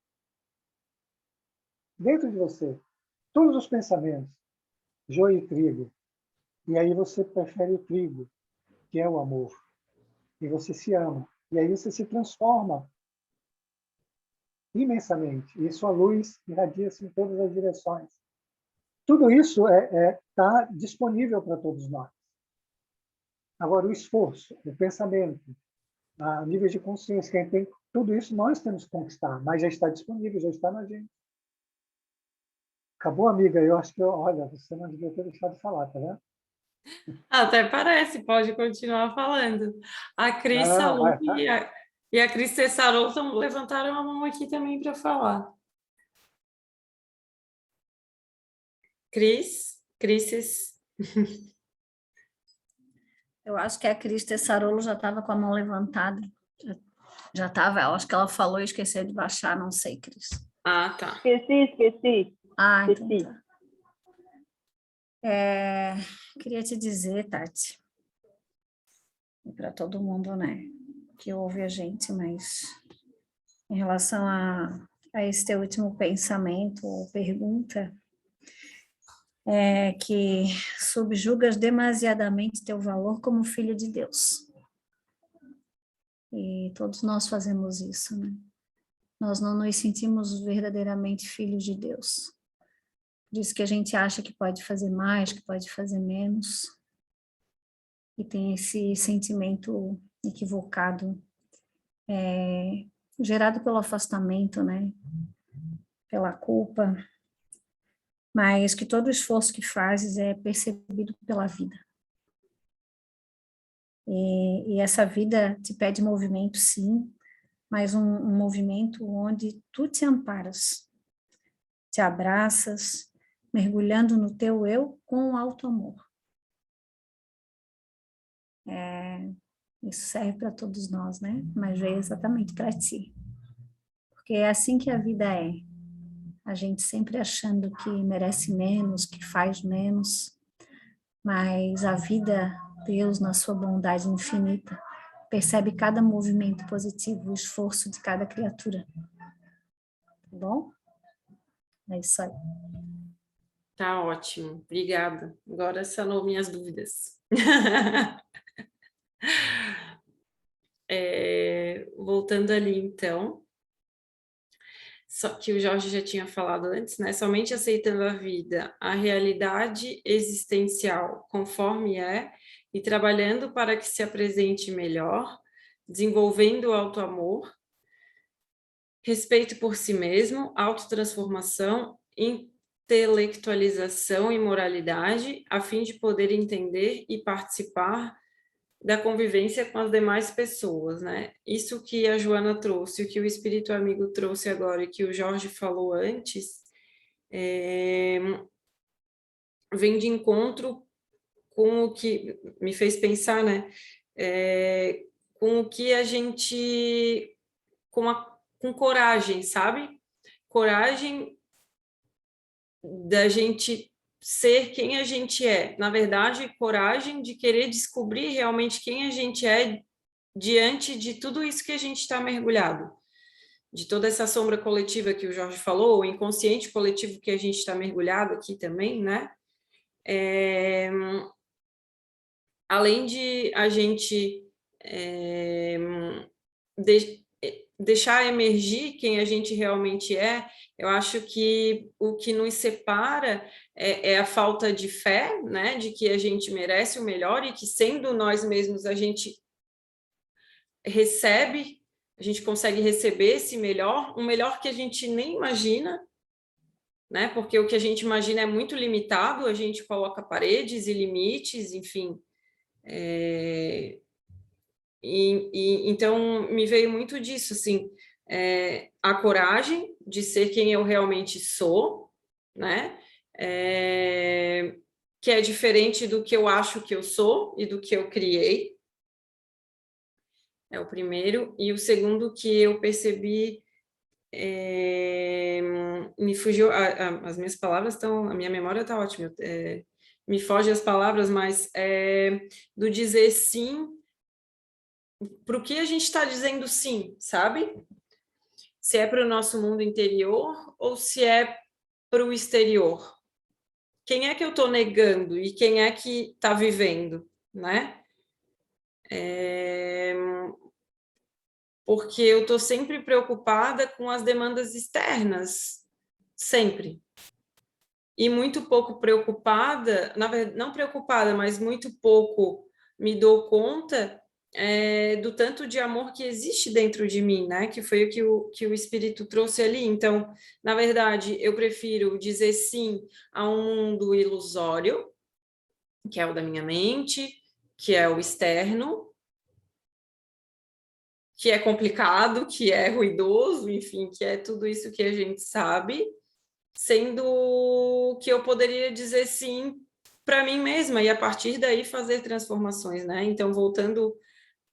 Dentro de você, todos os pensamentos, joio e trigo. E aí você prefere o trigo, que é o amor. E você se ama. E aí você se transforma imensamente. E sua luz irradia-se em todas as direções. Tudo isso está disponível para todos nós. Agora, o esforço, o pensamento, a nível de consciência que a gente tem, tudo isso nós temos que conquistar, mas já está disponível, já está na gente. Acabou, amiga? Eu acho que, olha, você não devia ter deixado de falar, tá vendo? Até parece, pode continuar falando. A Cris Não, Salum vai, tá. e a Cris Tessarol levantaram a mão aqui também para falar. Cris? Eu acho que a Cris Tessarolo já estava com a mão levantada. Já estava, eu acho que ela falou e esqueceu de baixar, não sei, Cris. Ah, tá. Esqueci. Ah, então Esqueci. tá. Queria te dizer, Tati, e para todo mundo, né, que ouve a gente, mas em relação a esse teu último pensamento ou pergunta, que subjugas demasiadamente teu valor como filho de Deus. E todos nós fazemos isso, né? nós não nos sentimos verdadeiramente filhos de Deus. Por isso que a gente acha que pode fazer mais, que pode fazer menos, e tem esse sentimento equivocado, gerado pelo afastamento, né? Pela culpa, mas que todo esforço que fazes é percebido pela vida. E essa vida te pede movimento, sim, mas um movimento onde tu te amparas, te abraças, mergulhando no teu eu com alto amor. Isso serve para todos nós, né? Mas veio exatamente para ti. Porque é assim que a vida é. A gente sempre achando que merece menos, que faz menos, mas a vida, Deus, na sua bondade infinita, percebe cada movimento positivo, o esforço de cada criatura. Tá bom? É isso aí. Tá ótimo, obrigada. Agora sanou minhas dúvidas. Voltando ali, então, só que o Jorge já tinha falado antes, né? Somente aceitando a vida, a realidade existencial conforme é, e trabalhando para que se apresente melhor, desenvolvendo o auto-amor, respeito por si mesmo, autotransformação, intelectualização e moralidade, a fim de poder entender e participar da convivência com as demais pessoas, né? Isso que a Joana trouxe, o que o Espírito Amigo trouxe agora e que o Jorge falou antes, vem de encontro com o que me fez pensar, né? Com o que a gente... com coragem, sabe? Coragem da gente ser quem a gente é. Na verdade, coragem de querer descobrir realmente quem a gente é diante de tudo isso que a gente está mergulhado. De toda essa sombra coletiva que o Jorge falou, o inconsciente coletivo que a gente está mergulhado aqui também, né? Além de a gente deixar emergir quem a gente realmente é, eu acho que o que nos separa é a falta de fé, né, de que a gente merece o melhor e que, sendo nós mesmos, a gente recebe, a gente consegue receber esse melhor, um melhor que a gente nem imagina, né, porque o que a gente imagina é muito limitado, a gente coloca paredes e limites, enfim. Então, me veio muito disso, assim, a coragem de ser quem eu realmente sou, né? Que é diferente do que eu acho que eu sou e do que eu criei. É o primeiro. E o segundo que eu percebi, me fugiu, as minhas palavras estão, a minha memória está ótima, me foge as palavras, mas do dizer sim para o que a gente está dizendo sim, sabe? Se é para o nosso mundo interior ou se é para o exterior. Quem é que eu estou negando e quem é que está vivendo, né? Porque eu estou sempre preocupada com as demandas externas, sempre. E muito pouco preocupada, na verdade, não preocupada, mas muito pouco me dou conta do tanto de amor que existe dentro de mim, né? Que foi o que o Espírito trouxe ali. Então, na verdade, eu prefiro dizer sim a um mundo ilusório, que é o da minha mente, que é o externo, que é complicado, que é ruidoso, enfim, que é tudo isso que a gente sabe, sendo que eu poderia dizer sim para mim mesma e a partir daí fazer transformações, né? Então, voltando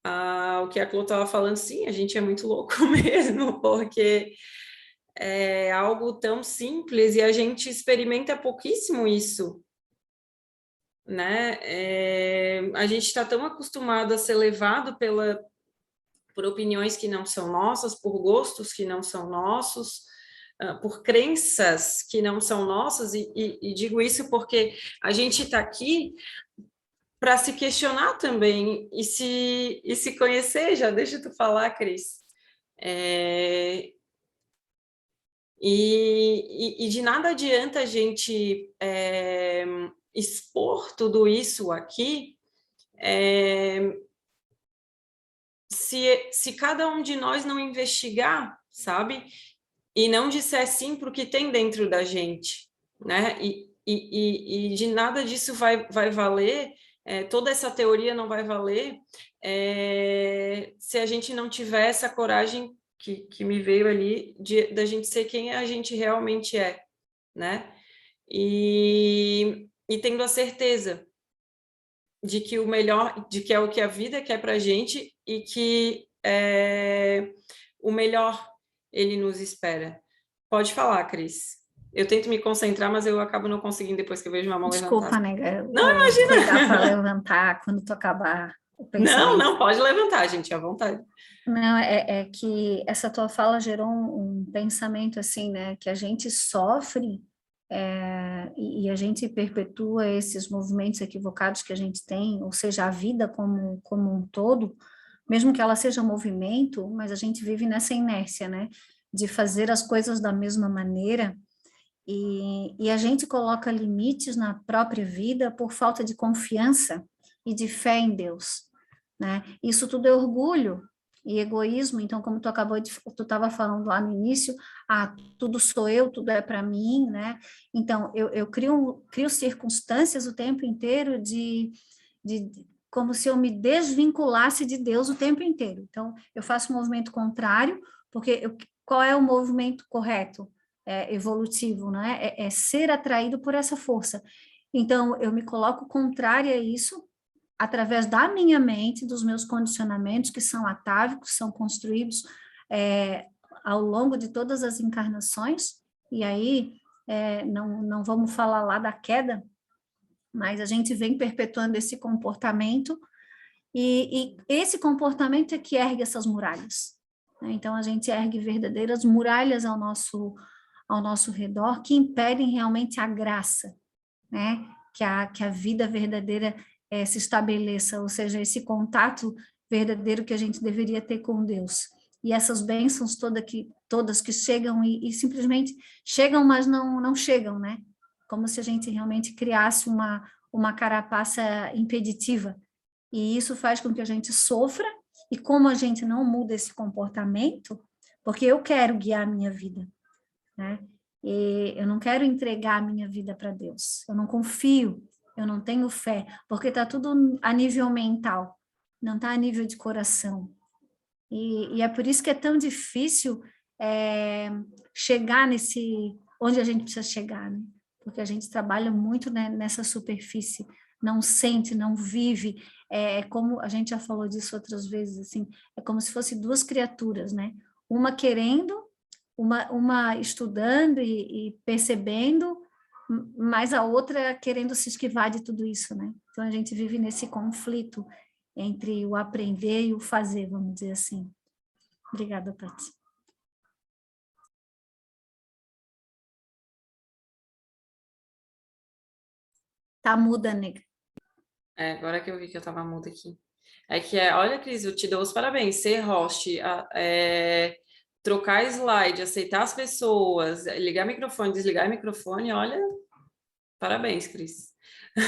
ao que a Clô estava falando, sim, a gente é muito louco mesmo, porque é algo tão simples e a gente experimenta pouquíssimo isso, né? A gente está tão acostumado a ser levado por opiniões que não são nossas, por gostos que não são nossos, por crenças que não são nossas, e digo isso porque a gente está aqui para se questionar também e se conhecer. Já deixa tu falar, Cris. E de nada adianta a gente expor tudo isso aqui se cada um de nós não investigar, sabe? E não disser sim para o que tem dentro da gente, né? E de nada disso vai valer, toda essa teoria não vai valer se a gente não tiver essa coragem que me veio ali da gente ser quem a gente realmente é, né? E tendo a certeza de que o melhor, de que é o que a vida quer para a gente e que o melhor ele nos espera. Pode falar, Cris. Eu tento me concentrar, mas eu acabo não conseguindo depois que eu vejo uma mão Desculpa, levantada. nega. Não, imagina! Vou dar para levantar quando tu acabar o pensamento. Não, pode levantar, gente, à vontade. Não, é que essa tua fala gerou um pensamento assim, né? Que a gente sofre e a gente perpetua esses movimentos equivocados que a gente tem, ou seja, a vida como um todo, mesmo que ela seja movimento, mas a gente vive nessa inércia, né? De fazer as coisas da mesma maneira. E a gente coloca limites na própria vida por falta de confiança e de fé em Deus, né? Isso tudo é orgulho e egoísmo. Então, como tu estava falando lá no início, tudo sou eu, tudo é para mim, né? Então, eu crio circunstâncias o tempo inteiro de como se eu me desvinculasse de Deus o tempo inteiro. Então, eu faço um movimento contrário, porque qual é o movimento correto? Evolutivo, né? É ser atraído por essa força. Então, eu me coloco contrária a isso, através da minha mente, dos meus condicionamentos, que são atávicos, são construídos ao longo de todas as encarnações, e aí não vamos falar lá da queda, mas a gente vem perpetuando esse comportamento, e esse comportamento é que ergue essas muralhas, né? Então, a gente ergue verdadeiras muralhas ao nosso redor, que impedem realmente a graça, né? Que a vida verdadeira se estabeleça, ou seja, esse contato verdadeiro que a gente deveria ter com Deus. E essas bênçãos todas que chegam e simplesmente chegam, mas não chegam, né? Como se a gente realmente criasse uma carapaça impeditiva. E isso faz com que a gente sofra, e como a gente não muda esse comportamento, porque eu quero guiar a minha vida, né? E eu não quero entregar a minha vida para Deus, eu não confio, eu não tenho fé, porque está tudo a nível mental, não está a nível de coração. E é por isso que é tão difícil chegar onde a gente precisa chegar, né? Porque a gente trabalha muito, né, nessa superfície, não sente, não vive, como a gente já falou disso outras vezes, assim, é como se fosse duas criaturas, né? Uma querendo, uma estudando e percebendo, mas a outra querendo se esquivar de tudo isso, né? Então, a gente vive nesse conflito entre o aprender e o fazer, vamos dizer assim. Obrigada, Tati. Tá muda, nega. Agora que eu vi que eu estava muda aqui. Olha, Cris, eu te dou os parabéns. Ser host, trocar slide, aceitar as pessoas, ligar microfone, desligar microfone, olha, parabéns, Cris.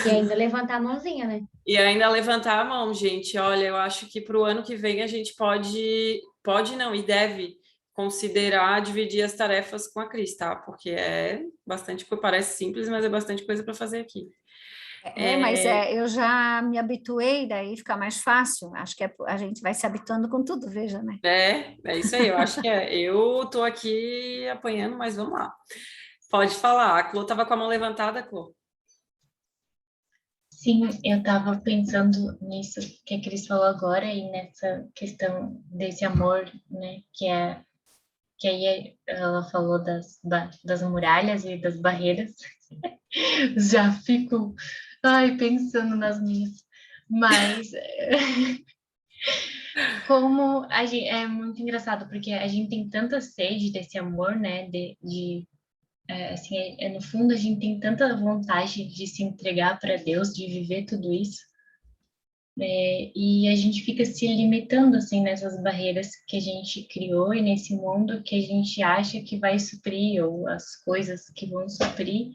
E ainda levantar a mãozinha, né? E ainda levantar a mão, gente. Olha, eu acho que para o ano que vem a gente pode não, e deve considerar dividir as tarefas com a Cris, tá? Porque é bastante, parece simples, mas é bastante coisa para fazer aqui. Mas eu já me habituei, daí fica mais fácil. Acho que a gente vai se habituando com tudo, veja, né? É isso aí, eu acho que eu tô aqui apanhando, mas vamos lá. Pode falar, a Clô estava com a mão levantada, Clô. Sim, eu estava pensando nisso que a Cris falou agora e nessa questão desse amor, né, que aí ela falou das muralhas e das barreiras. Já fico, pensando nas minhas. Mas como é muito engraçado, porque a gente tem tanta sede desse amor, né, assim, no fundo a gente tem tanta vontade de se entregar para Deus, de viver tudo isso, E a gente fica se limitando, assim, nessas barreiras que a gente criou e nesse mundo que a gente acha que vai suprir, ou as coisas que vão suprir,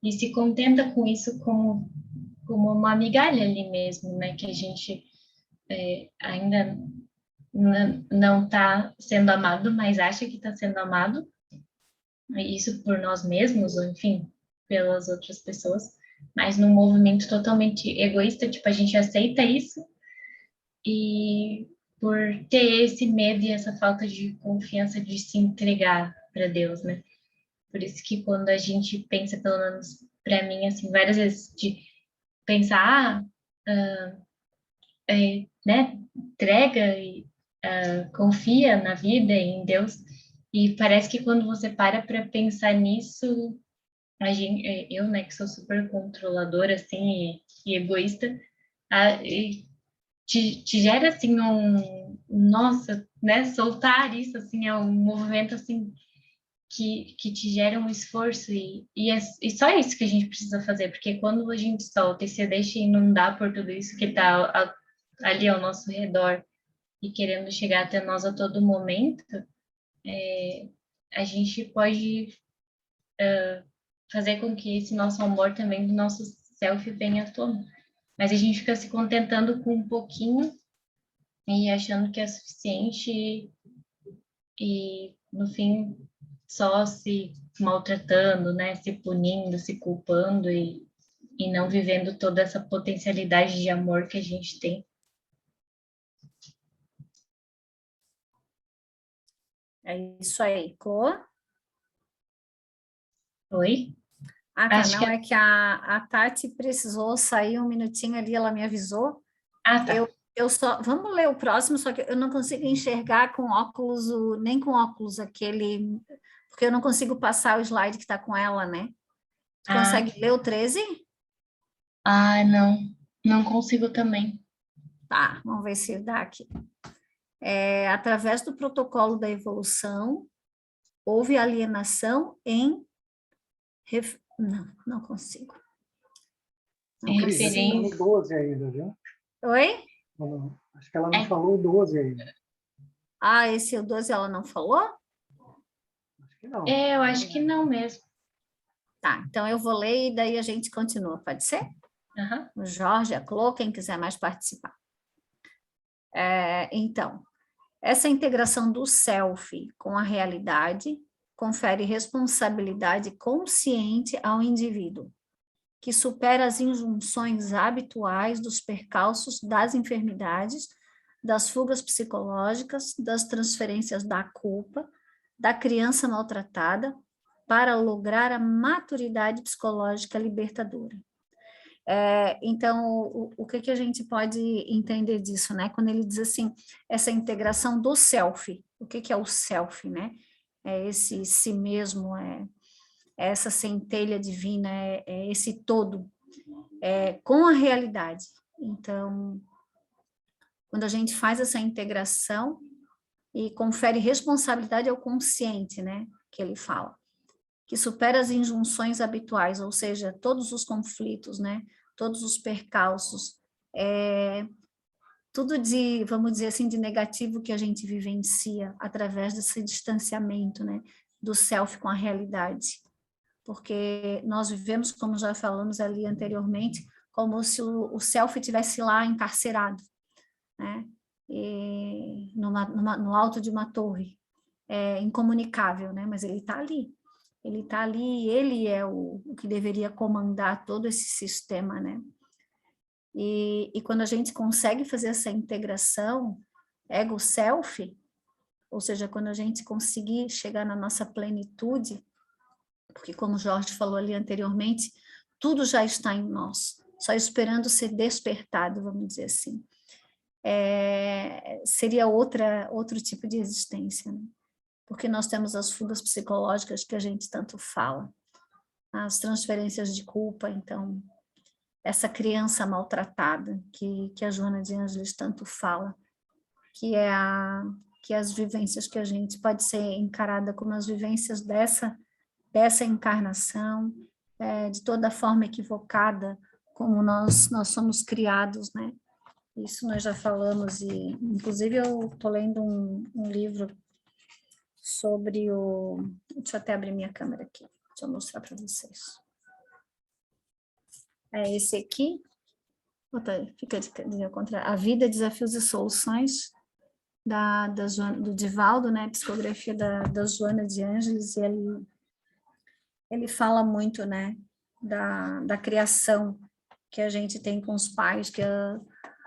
e se contenta com isso como uma migalha ali mesmo, né? Que a gente ainda não está sendo amado, mas acha que está sendo amado, isso por nós mesmos, ou enfim, pelas outras pessoas, mas num movimento totalmente egoísta, tipo, a gente aceita isso, e por ter esse medo e essa falta de confiança de se entregar para Deus, né? Por isso que quando a gente pensa, pelo menos para mim, assim, várias vezes, de pensar, né, entrega e confia na vida e em Deus, e parece que quando você para pensar nisso, eu, né, que sou super controladora, assim, e egoísta, e te gera, assim, nossa, né, soltar isso, assim, é um movimento, assim, que te gera um esforço, e só isso que a gente precisa fazer, porque quando a gente solta e se deixa inundar por tudo isso que está ali ao nosso redor e querendo chegar até nós a todo momento, a gente pode fazer com que esse nosso amor também do nosso self venha à tona. Mas a gente fica se contentando com um pouquinho e achando que é suficiente e no fim só se maltratando, né? Se punindo, se culpando e não vivendo toda essa potencialidade de amor que a gente tem. É isso aí, Clô. Oi? Ah, tá, Acho não, que... é que a Tati precisou sair um minutinho ali, ela me avisou. Ah, tá. Eu só, vamos ler o próximo, só que eu não consigo enxergar com óculos, nem com óculos aquele, porque eu não consigo passar o slide que está com ela, né? Tu consegue ler o 13? Não consigo também. Tá, vamos ver se dá aqui. Através do protocolo da evolução, houve alienação em... Não consigo. Não Cris, consigo. ela falou 12 ainda, viu? Oi? Acho que ela não falou 12 ainda. Ah, esse o 12 ela não falou? Acho que não. Eu acho que não mesmo. Tá, então eu vou ler e daí a gente continua, pode ser? Uhum. O Jorge, a Clô, quem quiser mais participar. Então, essa integração do self com a realidade confere responsabilidade consciente ao indivíduo, que supera as injunções habituais dos percalços das enfermidades, das fugas psicológicas, das transferências da culpa, da criança maltratada, para lograr a maturidade psicológica libertadora. Então, o que a gente pode entender disso, né? Quando ele diz assim, essa integração do self, o que é o self, né? É esse si mesmo, é essa centelha divina, é esse todo, com a realidade. Então, quando a gente faz essa integração e confere responsabilidade ao consciente, né? Que ele fala, que supera as injunções habituais, ou seja, todos os conflitos, né? Todos os percalços, tudo de, vamos dizer assim, de negativo que a gente vivencia através desse distanciamento, né? Do self com a realidade. Porque nós vivemos, como já falamos ali anteriormente, como se o self estivesse lá encarcerado, né? No alto de uma torre, incomunicável, né? Mas ele está ali. Ele está ali, ele é o que deveria comandar todo esse sistema, né? E quando a gente consegue fazer essa integração ego-self, ou seja, quando a gente conseguir chegar na nossa plenitude, porque como o Jorge falou ali anteriormente, tudo já está em nós, só esperando ser despertado, vamos dizer assim. Seria outro tipo de existência, né? Porque nós temos as fugas psicológicas que a gente tanto fala, as transferências de culpa, então, essa criança maltratada que a Joana de Ângeles tanto fala, que as vivências que a gente pode ser encarada como as vivências dessa encarnação, de toda forma equivocada, como nós somos criados, né? Isso nós já falamos, e inclusive eu estou lendo um livro sobre o... Deixa eu até abrir minha câmera aqui, deixa eu mostrar para vocês. É esse aqui, fica de contrário, A Vida, Desafios e Soluções, do Divaldo, né, psicografia da Joana de Ângeles, e ele fala muito, né, da criação que a gente tem com os pais, que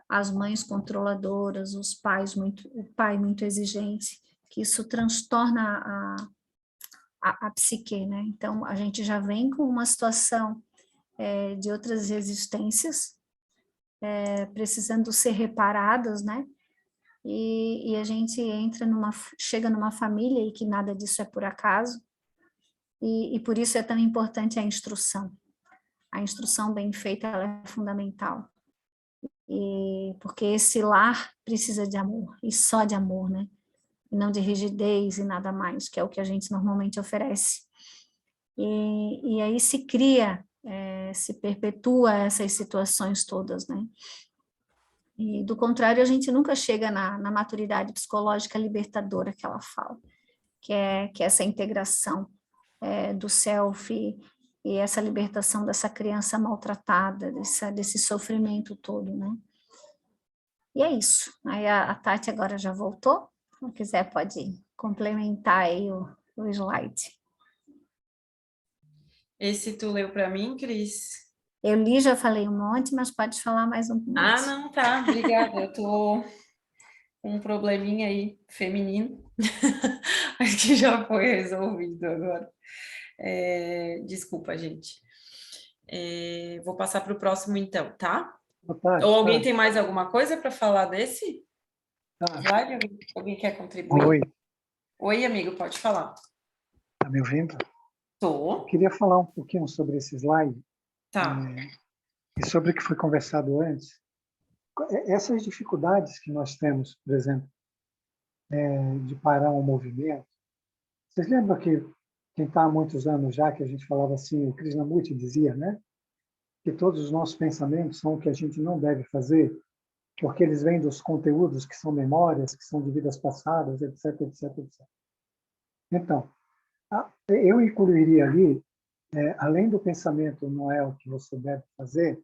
as mães controladoras, o pai muito exigente, que isso transtorna a psique, né? Então, a gente já vem com uma situação de outras existências, precisando ser reparadas, né? E a gente chega numa família e que nada disso é por acaso, e por isso é tão importante a instrução. A instrução bem feita, ela é fundamental. Porque esse lar precisa de amor, e só de amor, né? E não de rigidez e nada mais, que é o que a gente normalmente oferece. E aí se cria, se perpetua essas situações todas, né? E, do contrário, a gente nunca chega na maturidade psicológica libertadora que ela fala, que é essa integração do self e essa libertação dessa criança maltratada, desse sofrimento todo, né? E é isso. Aí a Tati agora já voltou. Se quiser, pode complementar aí o slide. Esse tu leu para mim, Cris? Eu li, já falei um monte, mas pode falar mais um monte. Ah, não, tá. Obrigada. Eu tô com um probleminha aí feminino. Acho que já foi resolvido agora. Desculpa, gente. Vou passar para o próximo, então, tá? Tati, Ou alguém tem mais alguma coisa para falar desse slide? Alguém quer contribuir? Oi, Oi, amigo, pode falar. tá me ouvindo? Eu Tô. queria falar um pouquinho sobre esse slide Tá. e sobre o que foi conversado antes. Essas dificuldades que nós temos, por exemplo, de parar um movimento. Vocês lembram que quem está há muitos anos já, que a gente falava assim, o Krishnamurti dizia, né? Que todos os nossos pensamentos são o que a gente não deve fazer, porque eles vêm dos conteúdos que são memórias, que são de vidas passadas, etc, etc, etc. Então, eu incluiria ali, além do pensamento não é o que você deve fazer,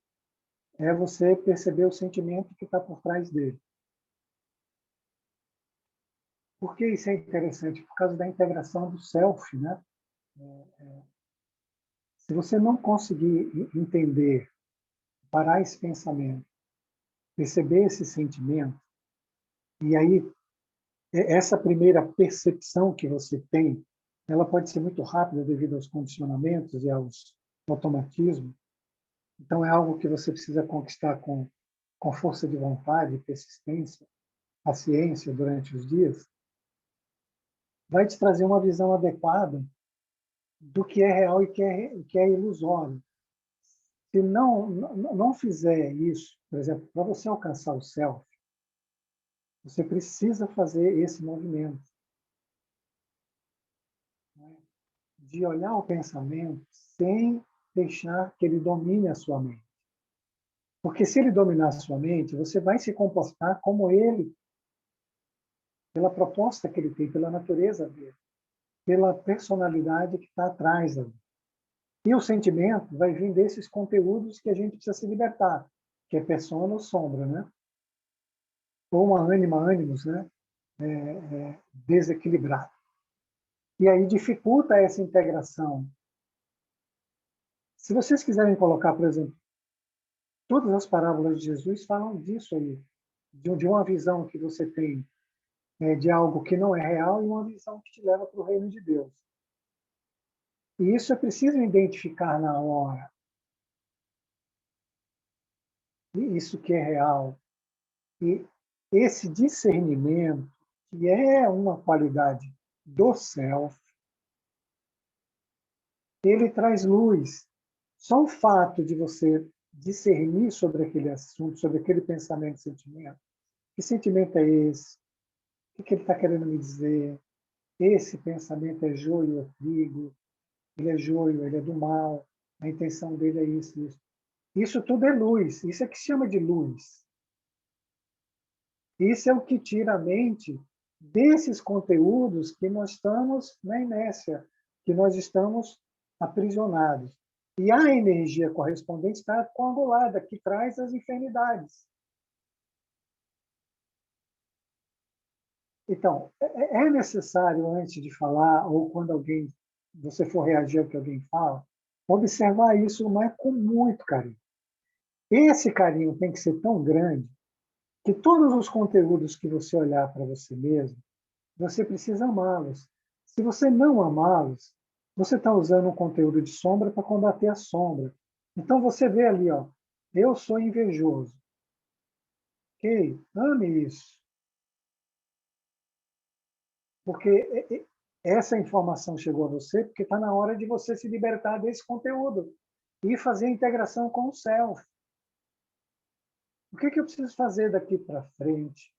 é você perceber o sentimento que está por trás dele. Por que isso é interessante? Por causa da integração do self, né? Se você não conseguir entender, parar esse pensamento, perceber esse sentimento, e aí essa primeira percepção que você tem, ela pode ser muito rápida devido aos condicionamentos e aos automatismos. Então é algo que você precisa conquistar com força de vontade, persistência, paciência durante os dias. Vai te trazer uma visão adequada do que é real e que é ilusório. Se não fizer isso, por exemplo, para você alcançar o self, você precisa fazer esse movimento de olhar o pensamento sem deixar que ele domine a sua mente. Porque se ele dominar a sua mente, você vai se comportar como ele, pela proposta que ele tem, pela natureza dele, pela personalidade que está atrás dele. E o sentimento vai vir desses conteúdos que a gente precisa se libertar, que é persona ou sombra, né? Ou uma ânima, ânimos, né? Desequilibrado. E aí dificulta essa integração. Se vocês quiserem colocar, por exemplo, todas as parábolas de Jesus falam disso aí, de uma visão que você tem de algo que não é real e uma visão que te leva para o reino de Deus. E isso é preciso identificar na hora. Isso que é real. E esse discernimento, que é uma qualidade do self, ele traz luz. Só o fato de você discernir sobre aquele assunto, sobre aquele pensamento e sentimento. Que sentimento é esse? O que ele está querendo me dizer? Esse pensamento é joio ou trigo? Ele é joio, ele é do mal. A intenção dele é isso, isso. Isso tudo é luz. Isso é que se chama de luz. Isso é o que tira a mente desses conteúdos que nós estamos na inércia, que nós estamos aprisionados. E a energia correspondente está coagulada, que traz as enfermidades. Então, é necessário, antes de falar, ou quando você for reagir ao que alguém fala, observar isso, mas com muito carinho. Esse carinho tem que ser tão grande que todos os conteúdos que você olhar para você mesmo, você precisa amá-los. Se você não amá-los, você está usando um conteúdo de sombra para combater a sombra. Então você vê ali, ó, eu sou invejoso. Ok? Ame isso. Porque essa informação chegou a você porque está na hora de você se libertar desse conteúdo e fazer a integração com o self. O que eu preciso fazer daqui para frente?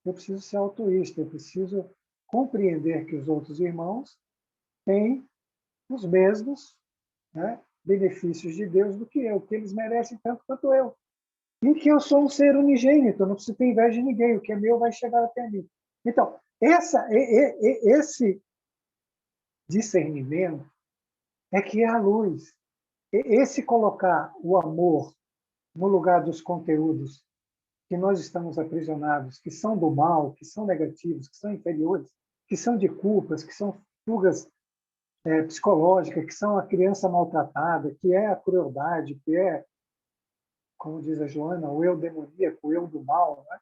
Eu preciso ser altruísta, eu preciso compreender que os outros irmãos têm os mesmos, né, benefícios de Deus do que eu, que eles merecem tanto quanto eu. E que eu sou um ser unigênito, eu não preciso ter inveja de ninguém, o que é meu vai chegar até mim. Então, esse discernimento é que é a luz. Esse colocar o amor no lugar dos conteúdos que nós estamos aprisionados, que são do mal, que são negativos, que são inferiores, que são de culpas, que são fugas psicológicas, que são a criança maltratada, que é a crueldade, que é, como diz a Joana, o eu demoníaco, o eu do mal, né,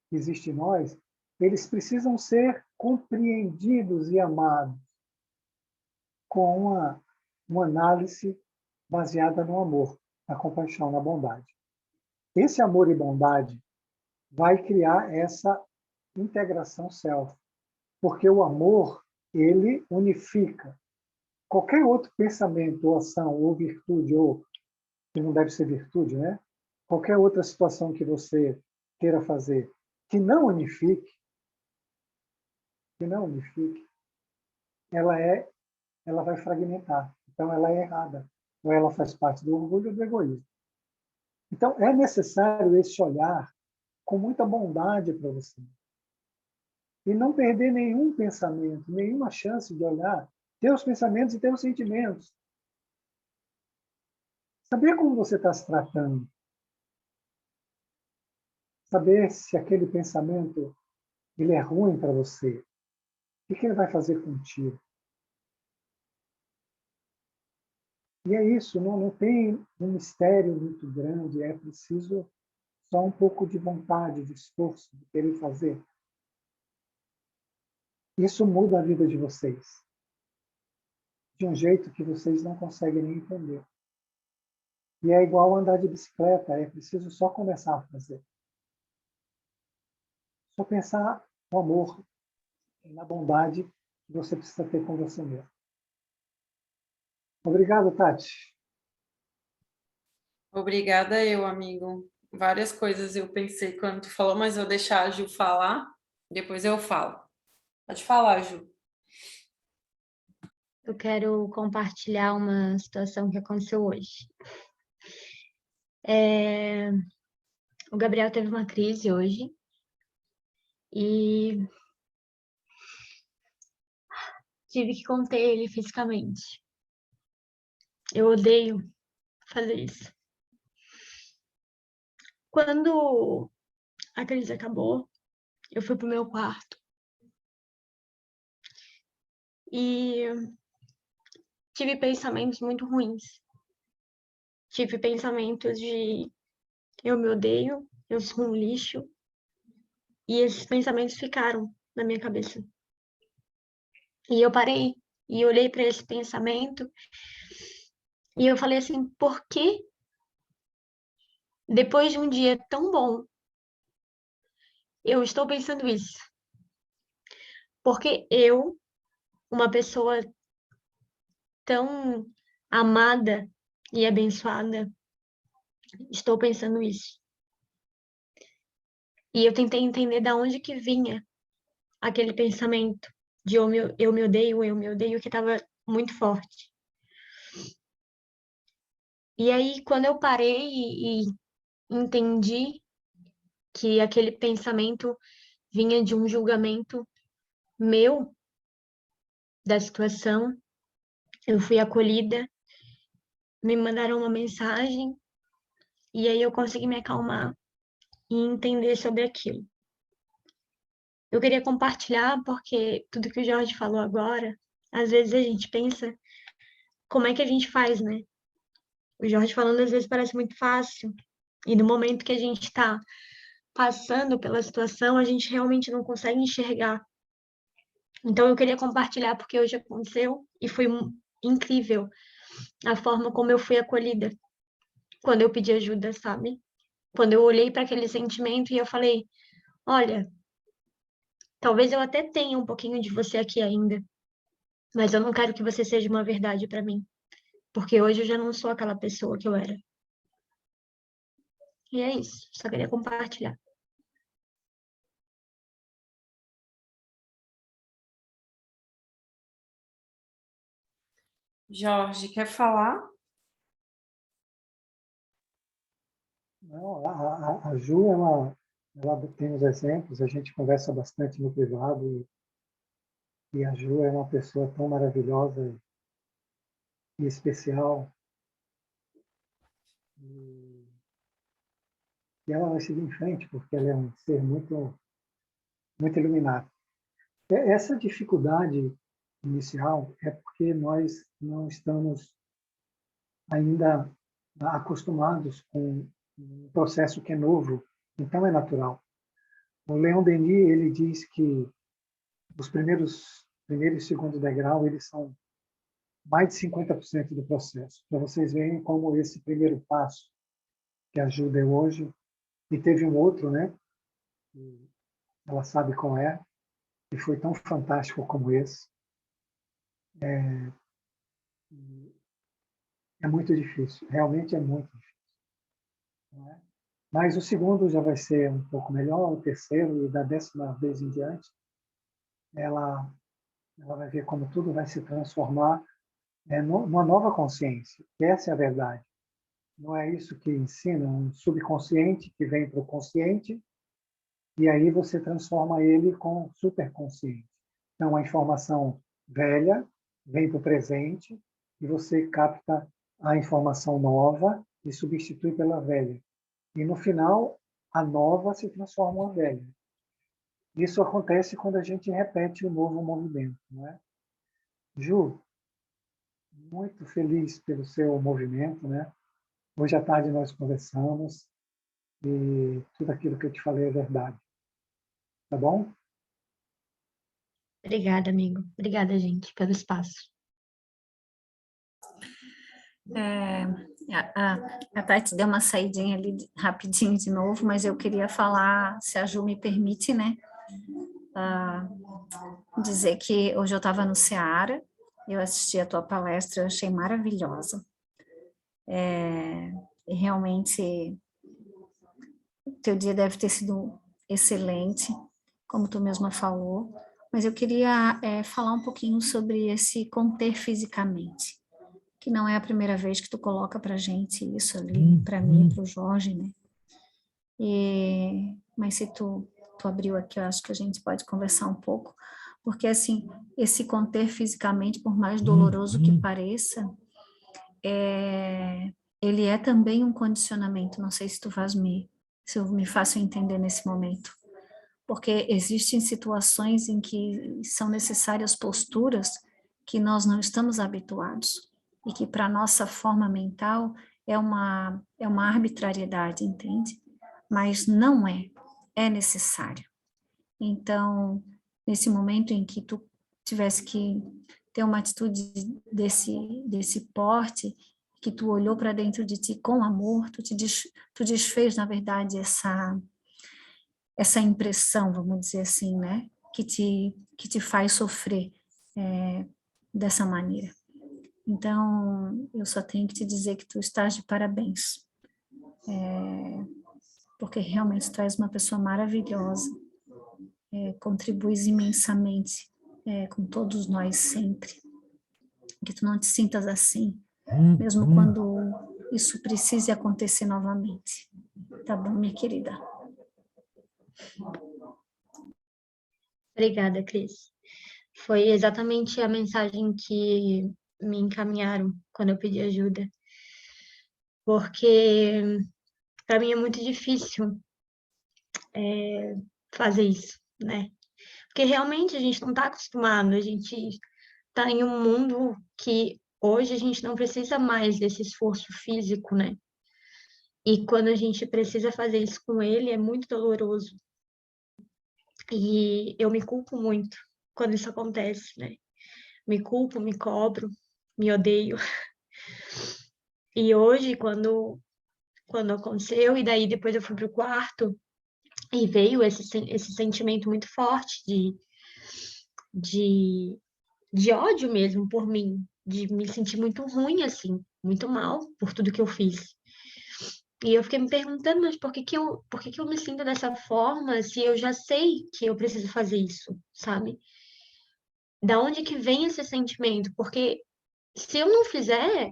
que existe em nós, eles precisam ser compreendidos e amados com uma análise baseada no amor, na compaixão, na bondade. Esse amor e bondade vai criar essa integração self, porque o amor, ele unifica. Qualquer outro pensamento, ou ação, ou virtude, ou que não deve ser virtude, né? Qualquer outra situação que você queira fazer que não unifique, ela vai fragmentar. Então, ela é errada. Ou ela faz parte do orgulho ou do egoísmo. Então, é necessário esse olhar com muita bondade para você. E não perder nenhum pensamento, nenhuma chance de olhar teus pensamentos e teus sentimentos. Saber como você está se tratando. Saber se aquele pensamento ele é ruim para você. O que ele vai fazer contigo? E é isso, não tem um mistério muito grande, é preciso só um pouco de vontade, de esforço, de querer fazer. Isso muda a vida de vocês, de um jeito que vocês não conseguem nem entender. E é igual andar de bicicleta, é preciso só começar a fazer. Só pensar no amor, na bondade que você precisa ter com você mesmo. Obrigado, Tati. Obrigada eu, amigo. Várias coisas eu pensei quando tu falou, mas eu vou deixar a Ju falar, depois eu falo. Pode falar, Ju. Eu quero compartilhar uma situação que aconteceu hoje. O Gabriel teve uma crise hoje e tive que conter ele fisicamente. Eu odeio fazer isso. Quando a crise acabou, eu fui pro meu quarto e tive pensamentos muito ruins. Tive pensamentos de eu me odeio, eu sou um lixo. E esses pensamentos ficaram na minha cabeça. E eu parei e olhei para esse pensamento e eu falei assim, por que depois de um dia tão bom eu estou pensando isso? Porque eu, uma pessoa tão amada e abençoada, estou pensando isso. E eu tentei entender de onde que vinha aquele pensamento de eu me odeio, que estava muito forte. E aí, quando eu parei e entendi, que aquele pensamento vinha de um julgamento meu da situação. Eu fui acolhida, me mandaram uma mensagem e aí eu consegui me acalmar e entender sobre aquilo. Eu queria compartilhar porque tudo que o Jorge falou agora, às vezes a gente pensa como é que a gente faz, né? O Jorge falando às vezes parece muito fácil e no momento que a gente está passando pela situação, a gente realmente não consegue enxergar. Então eu queria compartilhar porque hoje aconteceu e foi incrível a forma como eu fui acolhida quando eu pedi ajuda, sabe? Quando eu olhei para aquele sentimento e eu falei, olha, talvez eu até tenha um pouquinho de você aqui ainda, mas eu não quero que você seja uma verdade para mim, porque hoje eu já não sou aquela pessoa que eu era. E é isso, só queria compartilhar. Jorge, quer falar? Não, a Ju, ela tem os exemplos, a gente conversa bastante no privado, e a Ju é uma pessoa tão maravilhosa e especial, e ela vai seguir em frente, porque ela é um ser muito, muito iluminado. Essa dificuldade inicial é porque nós não estamos ainda acostumados com um processo que é novo, então é natural. O Leon Denis, ele diz que os primeiro e segundo degrau, eles são mais de 50% do processo. Para vocês verem como esse primeiro passo que a Ju deu hoje, e teve um outro, né? Ela sabe qual é, e foi tão fantástico como esse. É muito difícil, realmente é muito difícil. Não é? Mas o segundo já vai ser um pouco melhor, o terceiro, e da 10ª vez em diante, ela vai ver como tudo vai se transformar numa nova consciência. Essa é a verdade. Não é isso que ensina um subconsciente que vem para o consciente, e aí você transforma ele com superconsciente. Então, a informação velha vem para o presente e você capta a informação nova e substitui pela velha. E, no final, a nova se transforma em velha. Isso acontece quando a gente repete o novo movimento. Não é? Ju, muito feliz pelo seu movimento. Né? Hoje à tarde nós conversamos e tudo aquilo que eu te falei é verdade. Tá bom? Obrigada, amigo. Obrigada, gente, pelo espaço. A Tati deu uma saidinha ali rapidinho de novo, mas eu queria falar, se a Ju me permite, né? Dizer que hoje eu estava no Seara, eu assisti a tua palestra, eu achei maravilhosa. E realmente, o teu dia deve ter sido excelente, como tu mesma falou, mas eu queria falar um pouquinho sobre esse conter fisicamente, que não é a primeira vez que tu coloca pra gente isso ali, para mim e pro Jorge, né? Mas se tu abriu aqui, eu acho que a gente pode conversar um pouco, porque assim, esse conter fisicamente, por mais doloroso que pareça, ele é também um condicionamento, não sei se se eu me faço entender nesse momento, porque existem situações em que são necessárias posturas que nós não estamos habituados, e que para nossa forma mental é uma arbitrariedade, entende? Mas não é necessário. Então, nesse momento em que tu tivesse que ter uma atitude desse porte, que tu olhou para dentro de ti com amor, tu desfez, na verdade, essa impressão, vamos dizer assim, né, que te faz sofrer dessa maneira. Então, eu só tenho que te dizer que tu estás de parabéns, porque realmente tu és uma pessoa maravilhosa, contribuis imensamente com todos nós sempre, que tu não te sintas assim, mesmo quando isso precise acontecer novamente. Tá bom, minha querida? Obrigada, Cris. Foi exatamente a mensagem que me encaminharam quando eu pedi ajuda, porque para mim é muito difícil fazer isso, né? Porque realmente a gente não está acostumado, a gente está em um mundo que hoje a gente não precisa mais desse esforço físico, né? E quando a gente precisa fazer isso com ele, é muito doloroso. E eu me culpo muito quando isso acontece, né? Me culpo, me cobro, me odeio. E hoje, quando aconteceu, e daí depois eu fui pro quarto, e veio esse sentimento muito forte de, de ódio mesmo por mim, de me sentir muito ruim, assim, muito mal por tudo que eu fiz. E eu fiquei me perguntando, mas por que que eu me sinto dessa forma se eu já sei que eu preciso fazer isso, sabe? Da onde que vem esse sentimento? Porque se eu não fizer,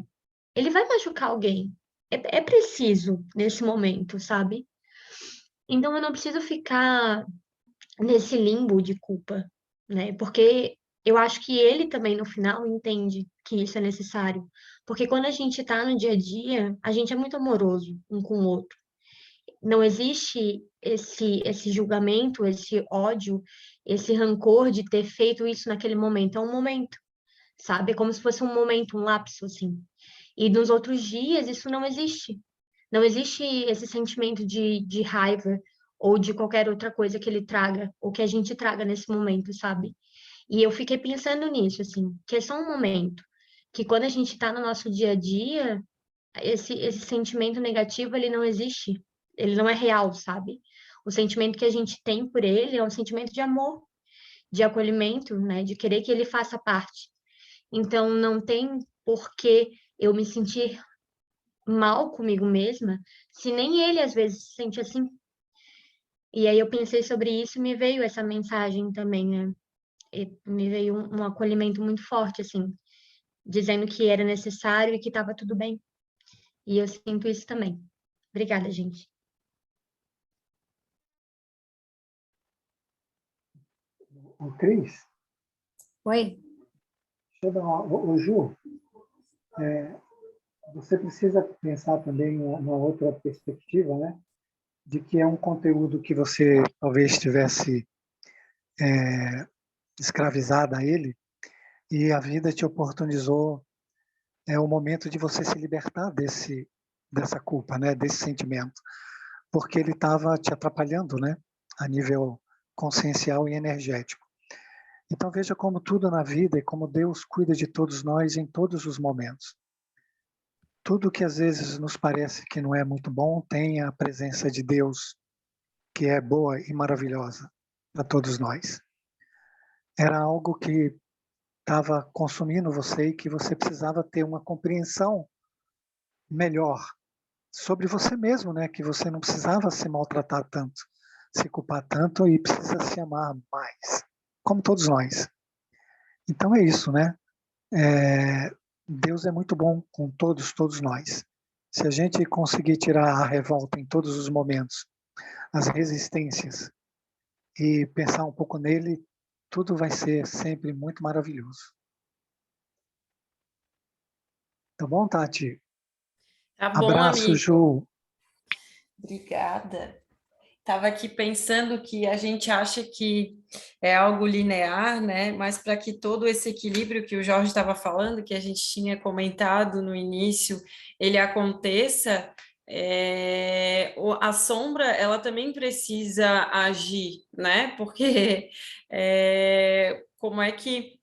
ele vai machucar alguém. É preciso nesse momento, sabe? Então eu não preciso ficar nesse limbo de culpa, né? Porque eu acho que ele também no final entende que isso é necessário. Porque quando a gente tá no dia a dia, a gente é muito amoroso um com o outro. Não existe esse julgamento, esse ódio, esse rancor de ter feito isso naquele momento. É um momento, sabe? É como se fosse um momento, um lapso, assim. E nos outros dias, isso não existe. Não existe esse sentimento de raiva ou de qualquer outra coisa que ele traga, ou que a gente traga nesse momento, sabe? E eu fiquei pensando nisso, assim, que é só um momento. Que quando a gente tá no nosso dia a dia, esse sentimento negativo, ele não existe. Ele não é real, sabe? O sentimento que a gente tem por ele é um sentimento de amor, de acolhimento, né? De querer que ele faça parte. Então, não tem por que eu me sentir mal comigo mesma, se nem ele às vezes se sente assim. E aí eu pensei sobre isso e me veio essa mensagem também, né? E me veio um acolhimento muito forte, assim, dizendo que era necessário e que estava tudo bem. E eu sinto isso também. Obrigada, gente. O Cris, Oi? deixa eu dar o Ju, você precisa pensar também numa outra perspectiva, né? De que é um conteúdo que você talvez tivesse escravizado a ele e a vida te oportunizou o momento de você se libertar dessa culpa, né? Desse sentimento, porque ele estava te atrapalhando, né? A nível consciencial e energético. Então veja como tudo na vida e como Deus cuida de todos nós em todos os momentos. Tudo que às vezes nos parece que não é muito bom tem a presença de Deus, que é boa e maravilhosa para todos nós. Era algo que estava consumindo você e que você precisava ter uma compreensão melhor sobre você mesmo, né? Que você não precisava se maltratar tanto, se culpar tanto e precisa se amar mais, como todos nós. Então é isso, né? Deus é muito bom com todos nós. Se a gente conseguir tirar a revolta em todos os momentos, as resistências, e pensar um pouco nele, tudo vai ser sempre muito maravilhoso. Tá bom, Tati? Tá bom, Abraço, amigo. Ju. Obrigada. Estava aqui pensando que a gente acha que é algo linear, né? Mas para que todo esse equilíbrio que o Jorge estava falando, que a gente tinha comentado no início, ele aconteça, a sombra ela também precisa agir, né? Porque como é que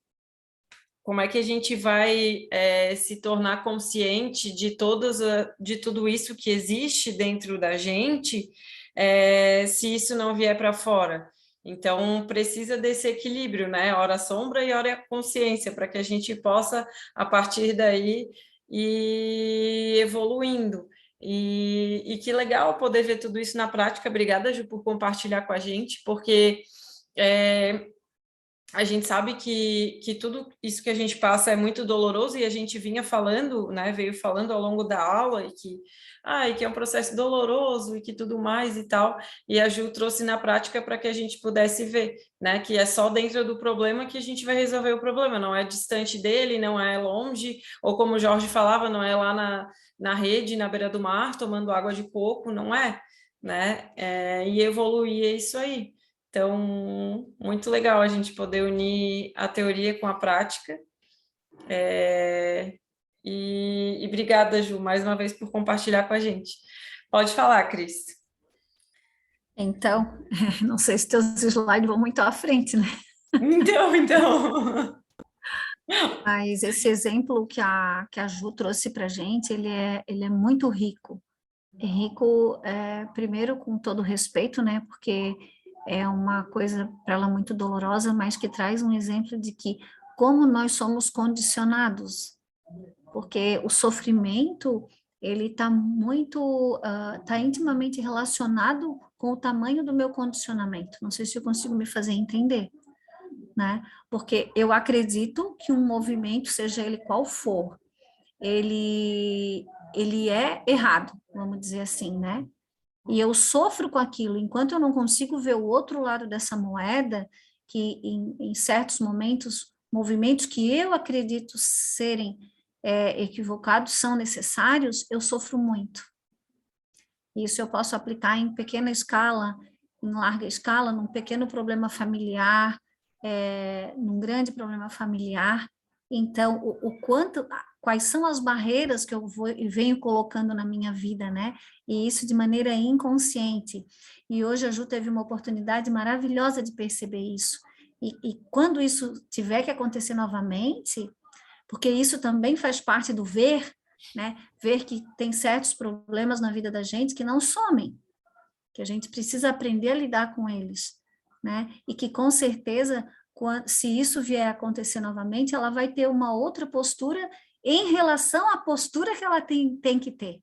a gente vai se tornar consciente de de tudo isso que existe dentro da gente, se isso não vier para fora? Então, precisa desse equilíbrio, né? Hora sombra e hora consciência, para que a gente possa, a partir daí, ir evoluindo. E que legal poder ver tudo isso na prática. Obrigada, Ju, por compartilhar com a gente, porque a gente sabe que tudo isso que a gente passa é muito doloroso e a gente vinha falando, né, veio falando ao longo da aula e que é um processo doloroso e que tudo mais e tal, e a Ju trouxe na prática para que a gente pudesse ver, né, que é só dentro do problema que a gente vai resolver o problema, não é distante dele, não é longe, ou como o Jorge falava, não é lá na rede, na beira do mar, tomando água de coco, não é, né, e evoluir é isso aí. Então, muito legal a gente poder unir a teoria com a prática. E obrigada, Ju, mais uma vez por compartilhar com a gente. Pode falar, Cris. Então, não sei se teus slides vão muito à frente, né? Então. Mas esse exemplo que a Ju trouxe para a gente, ele é muito rico. É rico, primeiro, com todo respeito, né? Porque é uma coisa para ela muito dolorosa, mas que traz um exemplo de que como nós somos condicionados, porque o sofrimento ele está muito, está intimamente relacionado com o tamanho do meu condicionamento. Não sei se eu consigo me fazer entender, né? Porque eu acredito que um movimento, seja ele qual for, ele é errado, vamos dizer assim, né? E eu sofro com aquilo, enquanto eu não consigo ver o outro lado dessa moeda, que em certos momentos, movimentos que eu acredito serem equivocados são necessários, eu sofro muito. Isso eu posso aplicar em pequena escala, em larga escala, num pequeno problema familiar, num grande problema familiar. Então, o quanto, quais são as barreiras que eu vou e venho colocando na minha vida, né? E isso de maneira inconsciente. E hoje a Ju teve uma oportunidade maravilhosa de perceber isso. E quando isso tiver que acontecer novamente, porque isso também faz parte do ver, né? Ver que tem certos problemas na vida da gente que não somem, que a gente precisa aprender a lidar com eles, né? E que com certeza, se isso vier a acontecer novamente, ela vai ter uma outra postura em relação à postura que ela tem que ter,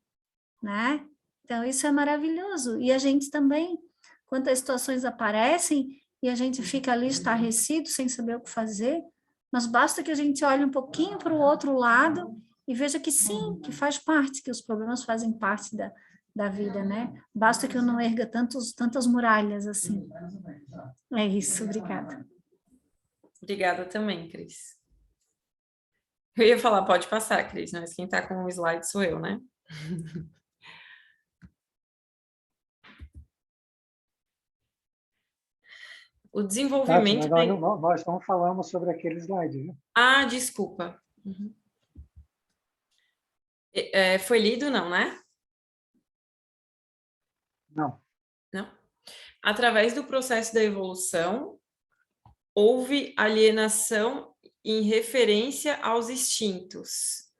né? Então, isso é maravilhoso. E a gente também, quando as situações aparecem e a gente fica ali estarrecido, sem saber o que fazer, mas basta que a gente olhe um pouquinho para o outro lado e veja que sim, que faz parte, que os problemas fazem parte da vida, né? Basta que eu não erga tantas muralhas assim. É isso, obrigada. Obrigada também, Cris. Eu ia falar, pode passar, Cris, mas quem está com o slide sou eu, né? O desenvolvimento... Tati, nós não falamos sobre aquele slide, né? Ah, desculpa. Uhum. Foi lido, não, né? Não. Não. Através do processo da evolução, houve alienação em referência aos instintos,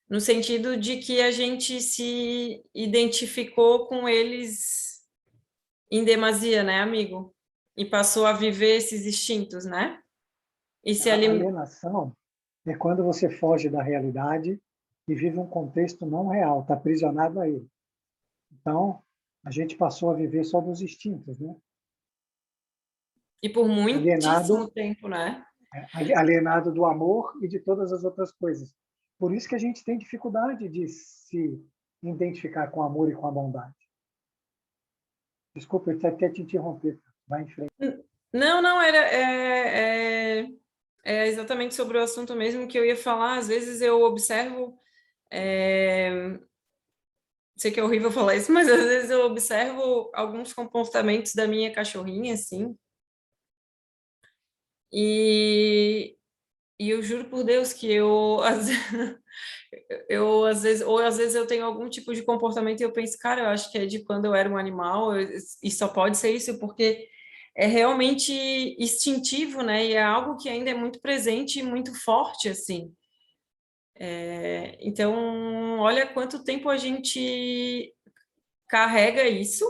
no sentido de que a gente se identificou com eles em demasia, né, amigo? E passou a viver esses instintos, né? E se A alienação é quando você foge da realidade e vive um contexto não real, está aprisionado a ele. Então, a gente passou a viver só dos instintos, né? E por muitíssimo tempo, né? Alienado do amor e de todas as outras coisas. Por isso que a gente tem dificuldade de se identificar com o amor e com a bondade. Desculpa, eu até te interromper. Vai em frente. Não, é exatamente sobre o assunto mesmo que eu ia falar. Às vezes eu observo... sei que é horrível falar isso, mas às vezes eu observo alguns comportamentos da minha cachorrinha, assim, e eu juro por Deus que às vezes eu tenho algum tipo de comportamento e eu penso, cara, eu acho que é de quando eu era um animal, e só pode ser isso, porque é realmente instintivo, né? E é algo que ainda é muito presente e muito forte, assim. Então, olha quanto tempo a gente carrega isso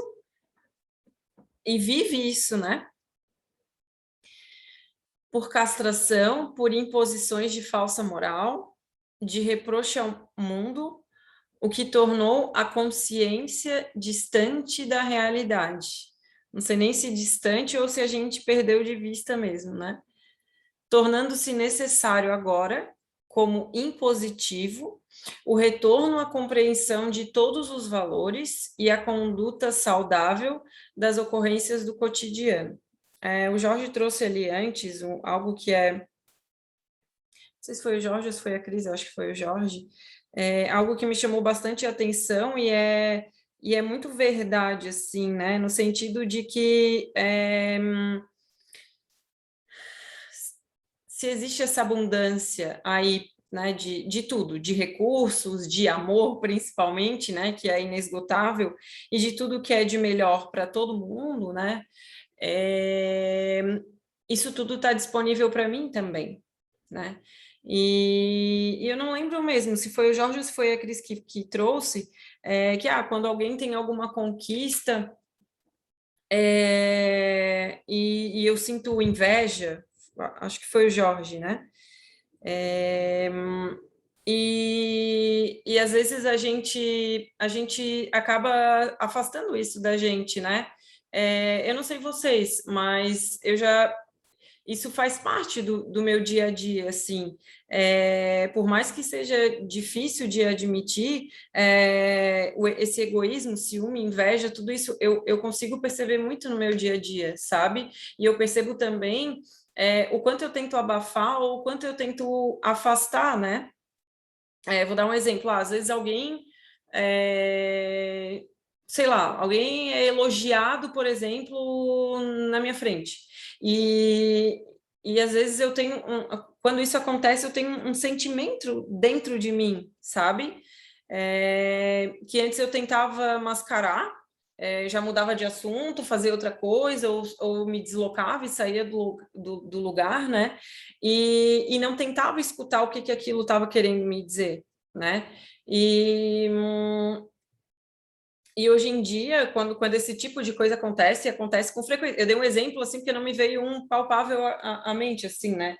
e vive isso, né? Por castração, por imposições de falsa moral, de reproche ao mundo, o que tornou a consciência distante da realidade. Não sei nem se distante ou se a gente perdeu de vista mesmo, né? tornando-se necessário agora, como impositivo, o retorno à compreensão de todos os valores e a conduta saudável das ocorrências do cotidiano. O Jorge trouxe ali antes algo que não sei se foi o Jorge ou se foi a Cris, eu acho que foi o Jorge, algo que me chamou bastante atenção e é muito verdade, assim, né, no sentido de que se existe essa abundância aí, né, de tudo, de recursos, de amor, principalmente, né, que é inesgotável, e de tudo que é de melhor para todo mundo, né, isso tudo está disponível para mim também, né, e eu não lembro mesmo se foi o Jorge ou se foi a Cris que trouxe, quando alguém tem alguma conquista, e eu sinto inveja, acho que foi o Jorge, né? E às vezes a gente acaba afastando isso da gente, né? Eu não sei vocês, mas isso faz parte do meu dia a dia, assim. Por mais que seja difícil de admitir, esse egoísmo, ciúme, inveja, tudo isso eu consigo perceber muito no meu dia a dia, sabe? E eu percebo também o quanto eu tento abafar ou o quanto eu tento afastar, né? Vou dar um exemplo. Às vezes alguém, sei lá, alguém é elogiado, por exemplo, na minha frente. E às vezes eu tenho, quando isso acontece, eu tenho um sentimento dentro de mim, sabe? Que antes eu tentava mascarar, já mudava de assunto, fazia outra coisa, ou me deslocava e saía do lugar, né? E não tentava escutar o que aquilo estava querendo me dizer, né? E hoje em dia, quando esse tipo de coisa acontece com frequência. Eu dei um exemplo, assim, porque não me veio um palpável à mente, assim, né?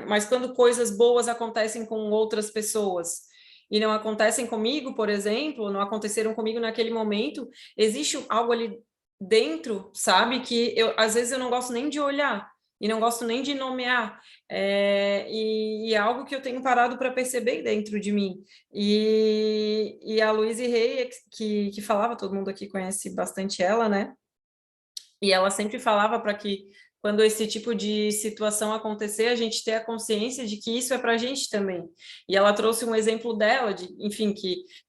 Mas quando coisas boas acontecem com outras pessoas e não acontecem comigo, por exemplo, não aconteceram comigo naquele momento, existe algo ali dentro, sabe? Que às vezes eu não gosto nem de olhar e não gosto nem de nomear. E é algo que eu tenho parado para perceber dentro de mim. E a Louise Hay, que falava, todo mundo aqui conhece bastante ela, né? E ela sempre falava para que, quando esse tipo de situação acontecer, a gente ter a consciência de que isso é para a gente também. E ela trouxe um exemplo dela, enfim,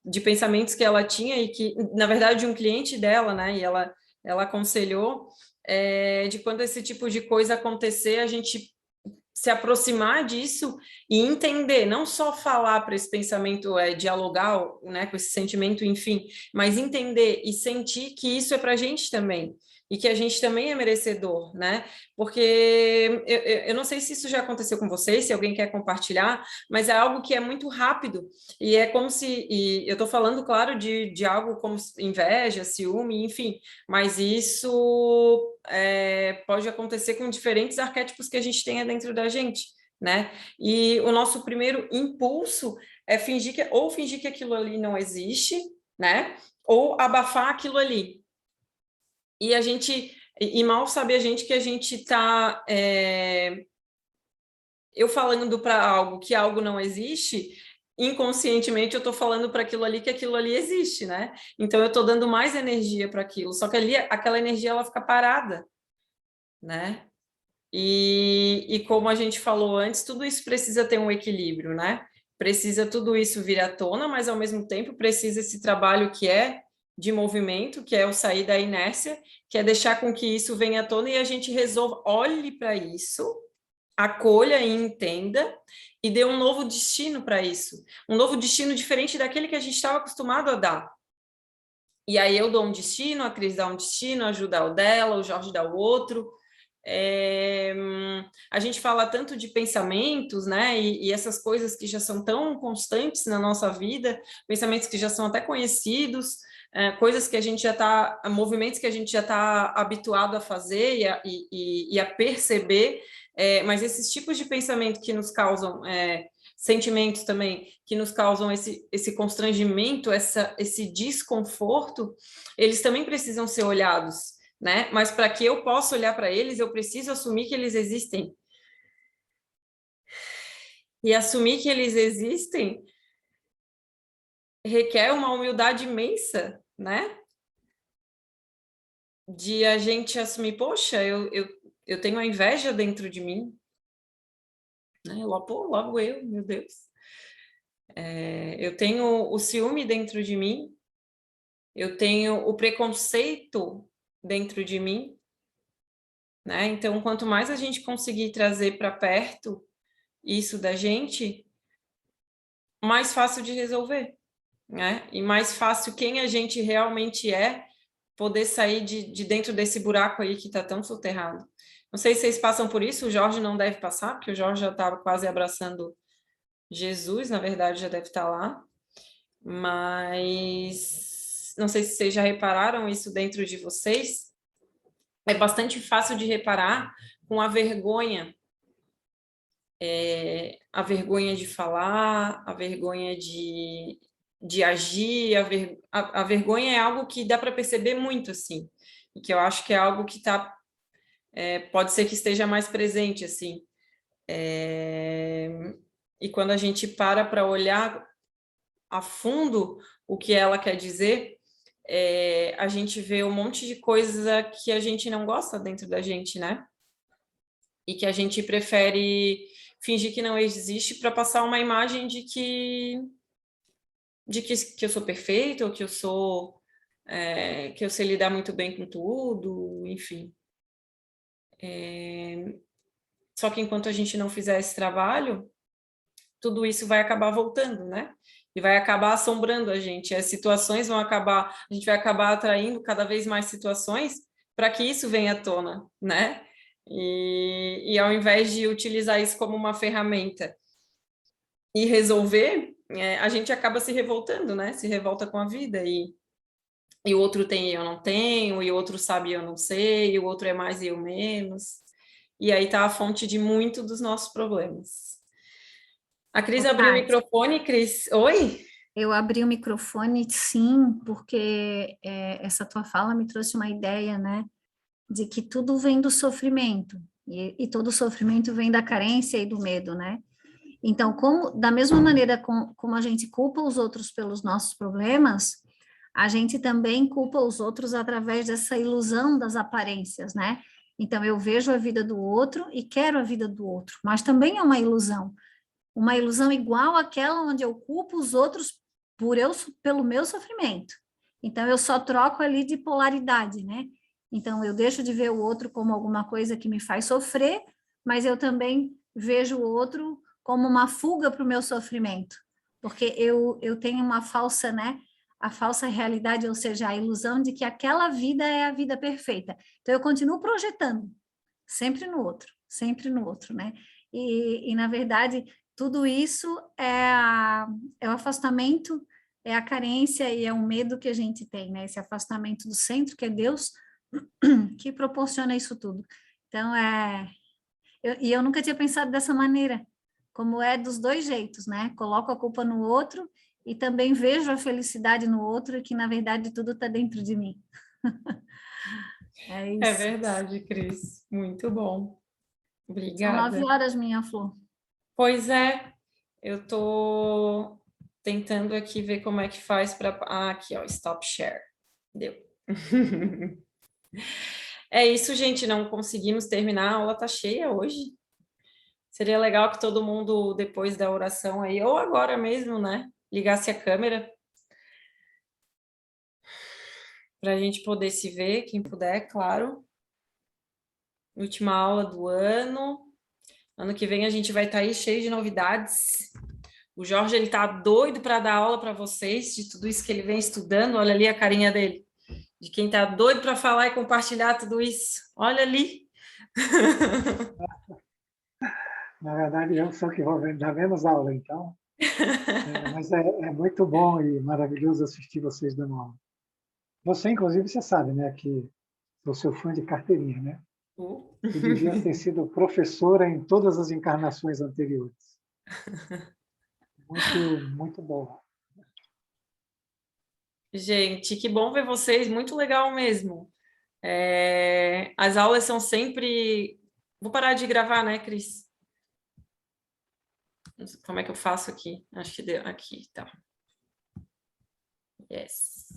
de pensamentos que ela tinha e que, na verdade, de um cliente dela, né? E ela aconselhou de quando esse tipo de coisa acontecer, a gente se aproximar disso e entender, não só falar para esse pensamento, dialogar, né, com esse sentimento, enfim, mas entender e sentir que isso é para a gente também, e que a gente também é merecedor, né? Porque eu não sei se isso já aconteceu com vocês, se alguém quer compartilhar, mas é algo que é muito rápido, e é como se, e eu estou falando, claro, de algo como inveja, ciúme, enfim, mas isso pode acontecer com diferentes arquétipos que a gente tenha dentro da gente, né? E o nosso primeiro impulso é fingir que aquilo ali não existe, né? Ou abafar aquilo ali. E mal sabe a gente que a gente está eu falando para algo que algo não existe, inconscientemente eu estou falando para aquilo ali que aquilo ali existe, né? Então eu estou dando mais energia para aquilo, só que ali aquela energia ela fica parada, né? E como a gente falou antes, tudo isso precisa ter um equilíbrio, né? Precisa tudo isso vir à tona, mas ao mesmo tempo precisa esse trabalho que é de movimento, que é o sair da inércia, que é deixar com que isso venha à tona e a gente resolva, olhe para isso, acolha e entenda e dê um novo destino para isso. Um novo destino diferente daquele que a gente estava acostumado a dar. E aí eu dou um destino, a Cris dá um destino, ajuda o dela, o Jorge dá o outro. A gente fala tanto de pensamentos, né, e essas coisas que já são tão constantes na nossa vida, pensamentos que já são até conhecidos, coisas que a gente já está, movimentos que a gente já está habituado a fazer e a perceber, mas esses tipos de pensamento que nos causam sentimentos também, que nos causam esse constrangimento, esse desconforto, eles também precisam ser olhados, né? Mas para que eu possa olhar para eles, eu preciso assumir que eles existem. E assumir que eles existem requer uma humildade imensa, né? De a gente assumir, poxa, eu tenho a inveja dentro de mim, né? Logo eu, meu Deus. Eu tenho o ciúme dentro de mim, eu tenho o preconceito dentro de mim, né? Então, quanto mais a gente conseguir trazer para perto isso da gente, mais fácil de resolver, né? E mais fácil quem a gente realmente é poder sair de dentro desse buraco aí que está tão soterrado. Não sei se vocês passam por isso, o Jorge não deve passar, porque o Jorge já estava quase abraçando Jesus, na verdade já deve estar lá, mas não sei se vocês já repararam isso dentro de vocês, é bastante fácil de reparar com a vergonha de falar, a vergonha de agir, a vergonha é algo que dá para perceber muito, assim, e que eu acho que é algo que pode ser que esteja mais presente, assim. E quando a gente para olhar a fundo o que ela quer dizer, a gente vê um monte de coisa que a gente não gosta dentro da gente, né? E que a gente prefere fingir que não existe para passar uma imagem de que eu sou perfeita, ou que eu sou que eu sei lidar muito bem com tudo, enfim. Só que enquanto a gente não fizer esse trabalho, tudo isso vai acabar voltando, né? E vai acabar assombrando a gente. As situações vão acabar, a gente vai acabar atraindo cada vez mais situações para que isso venha à tona, né? E ao invés de utilizar isso como uma ferramenta e resolver, a gente acaba se revoltando, né? Se revolta com a vida e o outro tem e eu não tenho, e o outro sabe e eu não sei, e o outro é mais e eu menos. E aí está a fonte de muito dos nossos problemas. A Cris Ô, abriu o Tati, microfone, Cris. Oi? eu abri o microfone, sim, porque essa tua fala me trouxe uma ideia, né, de que tudo vem do sofrimento, e todo sofrimento vem da carência e do medo, né? Então, da mesma maneira como a gente culpa os outros pelos nossos problemas, a gente também culpa os outros através dessa ilusão das aparências, né? Então, eu vejo a vida do outro e quero a vida do outro, mas também é uma ilusão igual àquela onde eu culpo os outros pelo meu sofrimento. Então, eu só troco ali de polaridade, né? Então, eu deixo de ver o outro como alguma coisa que me faz sofrer, mas eu também vejo o outro como uma fuga para o meu sofrimento, porque eu tenho uma falsa, né? A falsa realidade, ou seja, a ilusão de que aquela vida é a vida perfeita. Então, eu continuo projetando, sempre no outro, né? E na verdade, tudo isso é o afastamento, é a carência e é o medo que a gente tem, né? Esse afastamento do centro, que é Deus, que proporciona isso tudo. Então, eu nunca tinha pensado dessa maneira, como é dos dois jeitos, né? Coloco a culpa no outro e também vejo a felicidade no outro e que, na verdade, tudo está dentro de mim. É É isso. verdade, Cris. Muito bom. São 9 Obrigada. horas, minha flor. Pois é, eu tô tentando aqui ver como é que faz para... Ah, aqui, ó, stop share. Deu. É isso, gente, não conseguimos terminar, a aula tá cheia hoje. Seria legal que todo mundo, depois da oração aí, ou agora mesmo, né, ligasse a câmera para a gente poder se ver, quem puder, claro. Última aula do ano. Ano que vem a gente vai estar aí cheio de novidades. O Jorge, ele tá doido para dar aula para vocês de tudo isso que ele vem estudando. Olha ali a carinha dele. De quem tá doido para falar e compartilhar tudo isso. Olha ali. Na verdade, eu sou que vou dar menos aula, então. Mas é muito bom e maravilhoso assistir vocês dando aula. Você, inclusive, você sabe, né, que sou seu fã de carteirinha, né? Que devia ter sido professora em todas as encarnações anteriores. Muito, muito bom. Gente, que bom ver vocês, muito legal mesmo. As aulas são sempre... Vou parar de gravar, né, Cris? Não sei como é que eu faço aqui? Acho que deu aqui, tá. Yes.